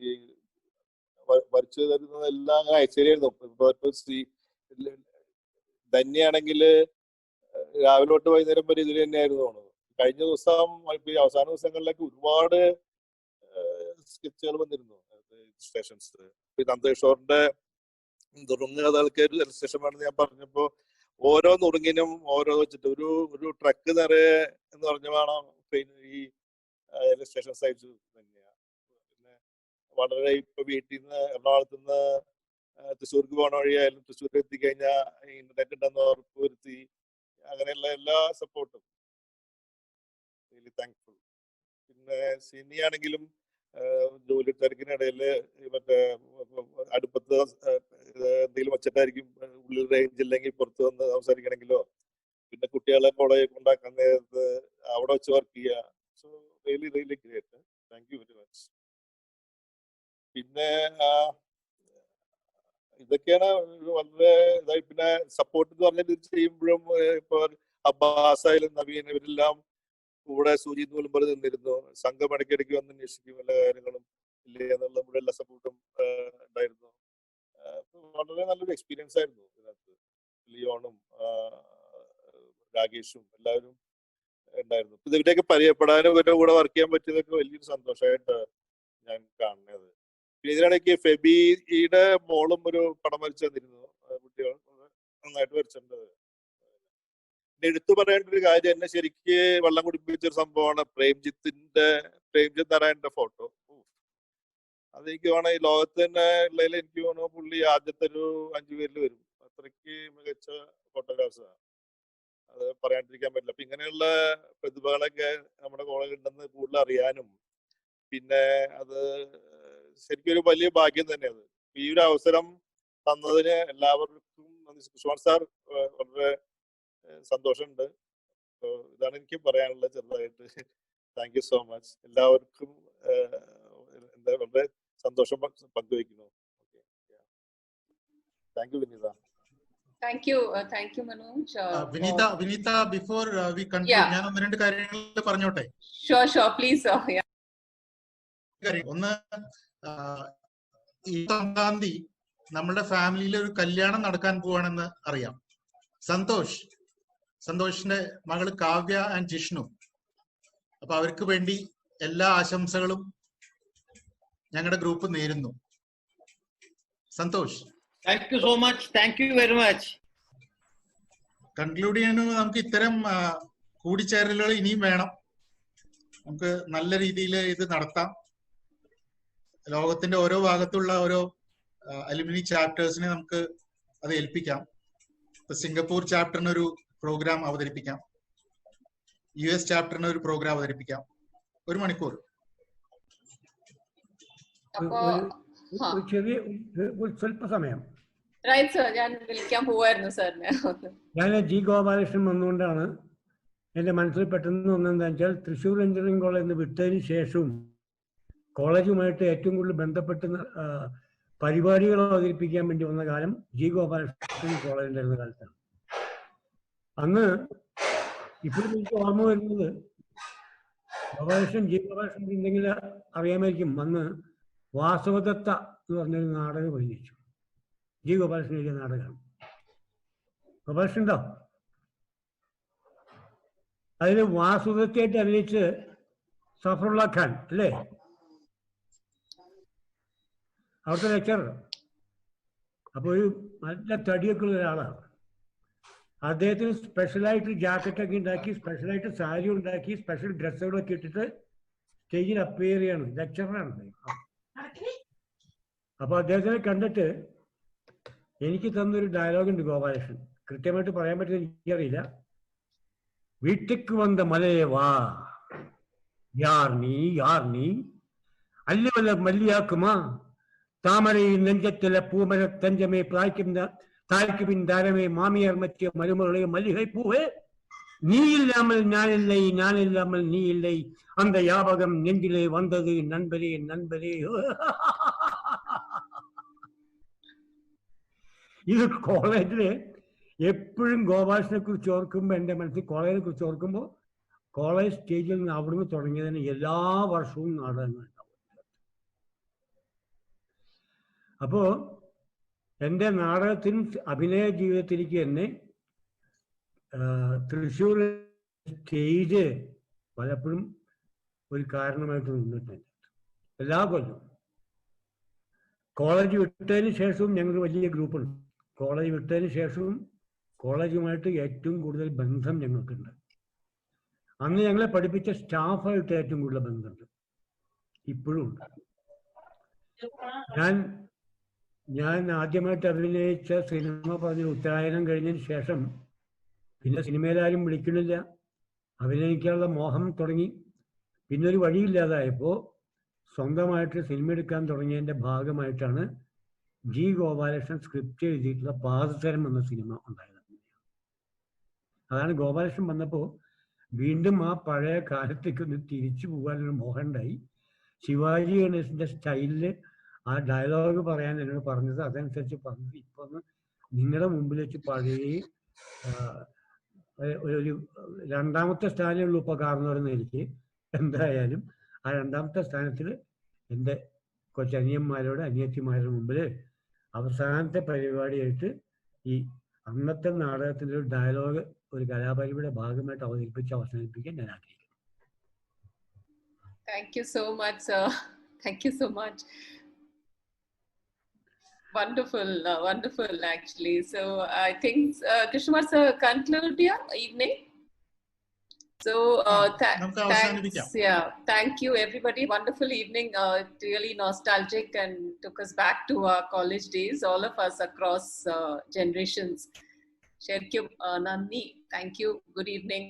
ഈ വരച്ചു തരുന്നതെല്ലാം അയച്ചുതരുന്നു. ധന്യാണെങ്കില് രാവിലെ തൊട്ട് വൈകുന്നേരം വരെ ഇതിൽ തന്നെയായിരുന്നു തോന്നുന്നത്. കഴിഞ്ഞ ദിവസം ഈ അവസാന ദിവസങ്ങളിലേക്ക് ഒരുപാട് സ്കെച്ചുകൾ വന്നിരുന്നു ഇൻസ്റ്റേഷൻസ്. നന്ദകിഷോറിന്റെ നുറുങ്ങ് കഥകൾക്ക് ഒരു ഇൻസ്റ്റേഷൻ വേണമെന്ന് ഞാൻ പറഞ്ഞപ്പോ ഓരോ നുറുങ്ങിനും ഓരോ വെച്ചിട്ട് ഒരു ട്രക്ക് നിറയെ എന്ന് പറഞ്ഞ വേണം ഈ രജിസ്ട്രേഷൻ സൈറ്റ്സ് തന്നെയാണ്. പിന്നെ വളരെ ഇപ്പൊ വീട്ടിൽ നിന്ന് എറണാകുളത്ത് നിന്ന് തൃശ്ശൂർക്ക് പോകണ വഴിയായാലും തൃശ്ശൂർക്ക് എത്തിക്കഴിഞ്ഞാൽ ഇന്റർനെറ്റ് ഉണ്ടെന്ന് ഉറപ്പുവരുത്തി അങ്ങനെയുള്ള എല്ലാ സപ്പോർട്ടും റിയലി താങ്ക്ഫുൾ. പിന്നെ സിനിയാണെങ്കിലും ജോലി തിരക്കിനിടയിൽ മറ്റേ അടുപ്പത്ത് എന്തെങ്കിലും വച്ചിട്ടായിരിക്കും, ഉള്ളിൽ റേഞ്ച് ഇല്ലെങ്കിൽ പുറത്ത് വന്ന് സംസാരിക്കണമെങ്കിലോ, പിന്നെ കുട്ടികളെ കോളേജിൽ കൊണ്ടാക്കാൻ നേരത്ത് അവിടെ വെച്ച് വർക്ക് ചെയ്യുക. So really really great. Thank you very much. പിന്നെ ഇതൊക്കെയാണ് വളരെ ഇതായി. പിന്നെ സപ്പോർട്ട് എന്ന് പറഞ്ഞിട്ട് ചെയ്യുമ്പോഴും ഇപ്പൊ അബ്ബാസ് ആയാലും നവീൻ ഇവരെല്ലാം കൂടെ സൂചി നൂലും പോലെ നിന്നിരുന്നു. സംഘം ഇടയ്ക്കിടയ്ക്ക് വന്ന് അന്വേഷിക്കും എല്ലാ കാര്യങ്ങളും ഇല്ലേ എന്നുള്ള നമ്മുടെ എല്ലാ സപ്പോർട്ടും ഉണ്ടായിരുന്നു. വളരെ നല്ലൊരു എക്സ്പീരിയൻസ് ആയിരുന്നു ഇതിനകത്ത്. ലിയോണും രാകേഷും എല്ലാവരും ഉണ്ടായിരുന്നു. ഇവരെയൊക്കെ പരിചയപ്പെടാനും ഇവരുടെ കൂടെ വർക്ക് ചെയ്യാൻ പറ്റിയതൊക്കെ വലിയൊരു സന്തോഷമായിട്ട് ഞാൻ കാണുന്നത്. പിന്നെ ഇതിനിടയ്ക്ക് ഫെബിയുടെ മോളും ഒരു പടം വരച്ചു തന്നിരുന്നു. കുട്ടികൾ നന്നായിട്ട് വരച്ചിട്ടുണ്ട്. എടുത്തു പറയേണ്ട ഒരു കാര്യം, എന്നെ ശരിക്ക് വെള്ളം കുടിപ്പിച്ചൊരു സംഭവമാണ് പ്രേംജിത്ത് നാരായണന്റെ ഫോട്ടോ. അതെനിക്ക് വേണം ഈ ലോകത്ത് തന്നെ ഉള്ളതിൽ എനിക്ക് തോന്നുന്നു പുള്ളി ആദ്യത്തെ ഒരു 5 പേരിൽ വരും. അത്രയ്ക്ക് മികച്ച ഫോട്ടോഗ്രാഫ്സാണ്. അത് പറയാണ്ടിരിക്കാൻ പറ്റില്ല. അപ്പൊ ഇങ്ങനെയുള്ള പ്രതിഭകളൊക്കെ നമ്മുടെ കോളേജിൽ ഉണ്ടെന്ന് കൂടുതൽ അറിയാനും പിന്നെ അത് ശരിക്കും ഒരു വലിയ ഭാഗ്യം തന്നെയാണ്. ഈ ഒരു അവസരം തന്നതിന് എല്ലാവർക്കും കുമാർ സാർ വളരെ സന്തോഷമുണ്ട്. ഇതാണ് എനിക്ക് പറയാനുള്ളത് ചെറുതായിട്ട്. Thank you so much. എല്ലാവർക്കും എന്താ വളരെ സന്തോഷം പങ്കുവയ്ക്കുന്നു. Thank you Vineetha. Thank you, Manoj. Vinita, before we conclude, ഞാൻ 1-2 കാര്യങ്ങൾ പറഞ്ഞോട്ടെ? Sure, please, sir. Yeah. ഒന്ന്, ഈ 9-ാം തീയതി നമ്മുടെ ഫാമിലിയിൽ ഒരു കല്യാണം നടക്കാൻ പോവാണെന്ന് അറിയാം. സന്തോഷിന്റെ മകള് കാവ്യ ആൻഡ് ജിഷ്ണു. അപ്പൊ അവർക്ക് വേണ്ടി എല്ലാ ആശംസകളും ഞങ്ങളുടെ ഗ്രൂപ്പ് നേരുന്നു. Santhosh, thank you so much. Thank you very much. Conclude ചെയ്യാനും നമുക്ക് ഇത്തരം കൂടിച്ചേരലുകൾ ഇനിയും വേണം. നമുക്ക് നല്ല രീതിയിൽ ഇത് നടത്താം. ലോകത്തിന്റെ ഓരോ ഭാഗത്തുള്ള ഓരോ അലുമിനി ചാപ്റ്റേഴ്സിനെ നമുക്ക് അത് ഏൽപ്പിക്കാം. ഇപ്പൊ സിംഗപ്പൂർ ചാപ്റ്ററിന് ഒരു പ്രോഗ്രാം അവതരിപ്പിക്കാം, US ചാപ്റ്ററിന് ഒരു പ്രോഗ്രാം അവതരിപ്പിക്കാം. 1 മണിക്കൂർ. ചെറിയ സ്വല്പ സമയം. ഞാൻ വിളിക്കാൻ പോവായിരുന്നു സാറിനെ. ഞാൻ ജി ഗോപാലകൃഷ്ണൻ വന്നുകൊണ്ടാണ് എൻ്റെ മനസ്സിൽ പെട്ടെന്ന് ഒന്നെന്താ വെച്ചാൽ, തൃശ്ശൂർ എഞ്ചിനീയറിംഗ് കോളേജിൽ വിട്ടതിന് ശേഷവും കോളേജുമായിട്ട് ഏറ്റവും കൂടുതൽ ബന്ധപ്പെട്ട് പരിപാടികൾ അവതരിപ്പിക്കാൻ വേണ്ടി വന്ന കാലം ജി ഗോപാലകൃഷ്ണൻ കോളേജിൻ്റെ കാലത്താണ്. അന്ന് ഇപ്പോഴും എനിക്ക് ഓർമ്മ വരുന്നത്, ജി ഗോപാലകൃഷ്ണൻ എന്തെങ്കിലും അറിയാമായിരിക്കും. അന്ന് വാസവദത്ത എന്ന് പറഞ്ഞൊരു നാടകം അഭിനയിച്ചു. ജി ഗോപാലകൃഷ്ണൻ എഴുതിയ നാടകമാണ്. ഗോപാലകൃഷ്ണൻ ഉണ്ടോ? അതിൽ വാസുദത്തയായിട്ട് അഭിനയിച്ച് സഫറുള്ള ഖാൻ അല്ലേ, അവിടുത്തെ ലെക്ചറർ. അപ്പോൾ ഒരു നല്ല തടിയൊക്കെ ഉള്ള ഒരാളാണ്. അദ്ദേഹത്തിന് സ്പെഷ്യലായിട്ട് ജാക്കറ്റൊക്കെ ഉണ്ടാക്കി, സ്പെഷ്യലായിട്ട് സാരി ഉണ്ടാക്കി, സ്പെഷ്യൽ ഡ്രസ്സുകളൊക്കെ ഇട്ടിട്ട് സ്റ്റേജിൽ അപ്പിയർ ചെയ്യാണ്. ലെക്ചറാണ്. അപ്പൊ അദ്ദേഹത്തിനെ കണ്ടിട്ട് എനിക്ക് തന്നൊരു ഡയലോഗുണ്ട് ഗോപാലകൃഷ്ണൻ. കൃത്യമായിട്ട് പറയാൻ പറ്റുന്ന എനിക്കറിയില്ല. വീട്ടിക്ക് വന്ന മലയെ വാ, യാർ നീ അല്ല വല്ല മല്ലിയാക്കുമാ, താമരയിൽ നെഞ്ചത്തിലെ പൂമര തഞ്ചമേ തായ്ക്ക് പിൻ താരമേ മാമിയാർ മറ്റിയ മരുമകളെ മല്ലികை പൂവേ, நீ இல்லாமல் நான் இல்லை, நான் இல்லாமல் நீ இல்லை, அந்த யாபகம் நெஞ்சிலே வந்தது நண்பரே நண்பரே. ഇത് കോളേജില് എപ്പോഴും ഗോപാലകൃഷ്ണനെ കുറിച്ച് ഓർക്കുമ്പോൾ എൻ്റെ മനസ്സിൽ കോളേജിനെ കുറിച്ച് ഓർക്കുമ്പോൾ കോളേജ് സ്റ്റേജിൽ നിന്ന് അവിടുന്ന് തുടങ്ങിയതിന് എല്ലാ വർഷവും നാടകങ്ങൾ ഉണ്ടാവും. അപ്പോ എൻ്റെ നാടകത്തിനും അഭിനയ ജീവിതത്തിലേക്ക് തന്നെ തൃശ്ശൂർ സ്റ്റേജ് പലപ്പോഴും ഒരു കാരണമായിട്ട് നിന്നിട്ടുണ്ട്. എല്ലാ കൊല്ലവും കോളേജ് വിട്ടതിന് ശേഷവും ഞങ്ങൾ വലിയ ഗ്രൂപ്പുണ്ട്. കോളേജ് വിട്ടതിന് ശേഷവും കോളേജുമായിട്ട് ഏറ്റവും കൂടുതൽ ബന്ധം ഞങ്ങൾക്കുണ്ട്. അന്ന് ഞങ്ങളെ പഠിപ്പിച്ച സ്റ്റാഫായിട്ട് ഏറ്റവും കൂടുതൽ ബന്ധമുണ്ട്, ഇപ്പോഴും ഉണ്ട്. ഞാൻ ആദ്യമായിട്ട് അഭിനയിച്ച സിനിമ പറഞ്ഞ ഉത്തരായനം കഴിഞ്ഞതിന് ശേഷം പിന്നെ സിനിമയിലാരും വിളിക്കണില്ല, അഭിനയിക്കാനുള്ള മോഹം തുടങ്ങി. പിന്നെ ഒരു വഴിയില്ലാതായപ്പോൾ സ്വന്തമായിട്ട് സിനിമ എടുക്കാൻ തുടങ്ങിയതിൻ്റെ ഭാഗമായിട്ടാണ് ജി ഗോപാലകൃഷ്ണൻ സ്ക്രിപ്റ്റ് എഴുതിയിട്ടുള്ള പാദസരം എന്ന സിനിമ ഉണ്ടായത്. അതാണ് ഗോപാലകൃഷ്ണൻ വന്നപ്പോൾ വീണ്ടും ആ പഴയ കാലത്തേക്കൊന്ന് തിരിച്ചു പോകാനൊരു മോഹം ഉണ്ടായി. ശിവാജി ഗണേശന്റെ സ്റ്റൈലിൽ ആ ഡയലോഗ് പറയാൻ എന്നോട് പറഞ്ഞത്, അതനുസരിച്ച് പറഞ്ഞത്. ഇപ്പൊ ഒന്ന് നിങ്ങളുടെ മുമ്പിൽ വെച്ച് പഴയ ഒരു രണ്ടാമത്തെ സ്ഥാനമേ ഉള്ളൂ ഇപ്പൊ കാരണവരെന്ന് എനിക്ക്. എന്തായാലും ആ രണ്ടാമത്തെ സ്ഥാനത്തിൽ എൻ്റെ കൊച്ചനിയന്മാരോട് അനിയത്തിമാരുടെ മുമ്പിൽ അവസാനത്തെ പരിപാടിയായിട്ട് ഈ അന്നത്തെ നാടകത്തിൻ്റെ ഒരു ഡയലോഗ് ഒരു കലാപരിപാടിയുടെ ഭാഗമായിട്ട് അവതരിപ്പിച്ച് അവസാനിപ്പിക്കാൻ ഞാൻ ആഗ്രഹിക്കുന്നു. Thank you so much, sir. Thank you so much. Wonderful, wonderful actually. So I think Krishnamurthy sir, conclude your evening. So thank you everybody. Wonderful evening. Really nostalgic and took us back to our college days. All of us across generations. Sherkyum Nandi. Thank you. Good evening.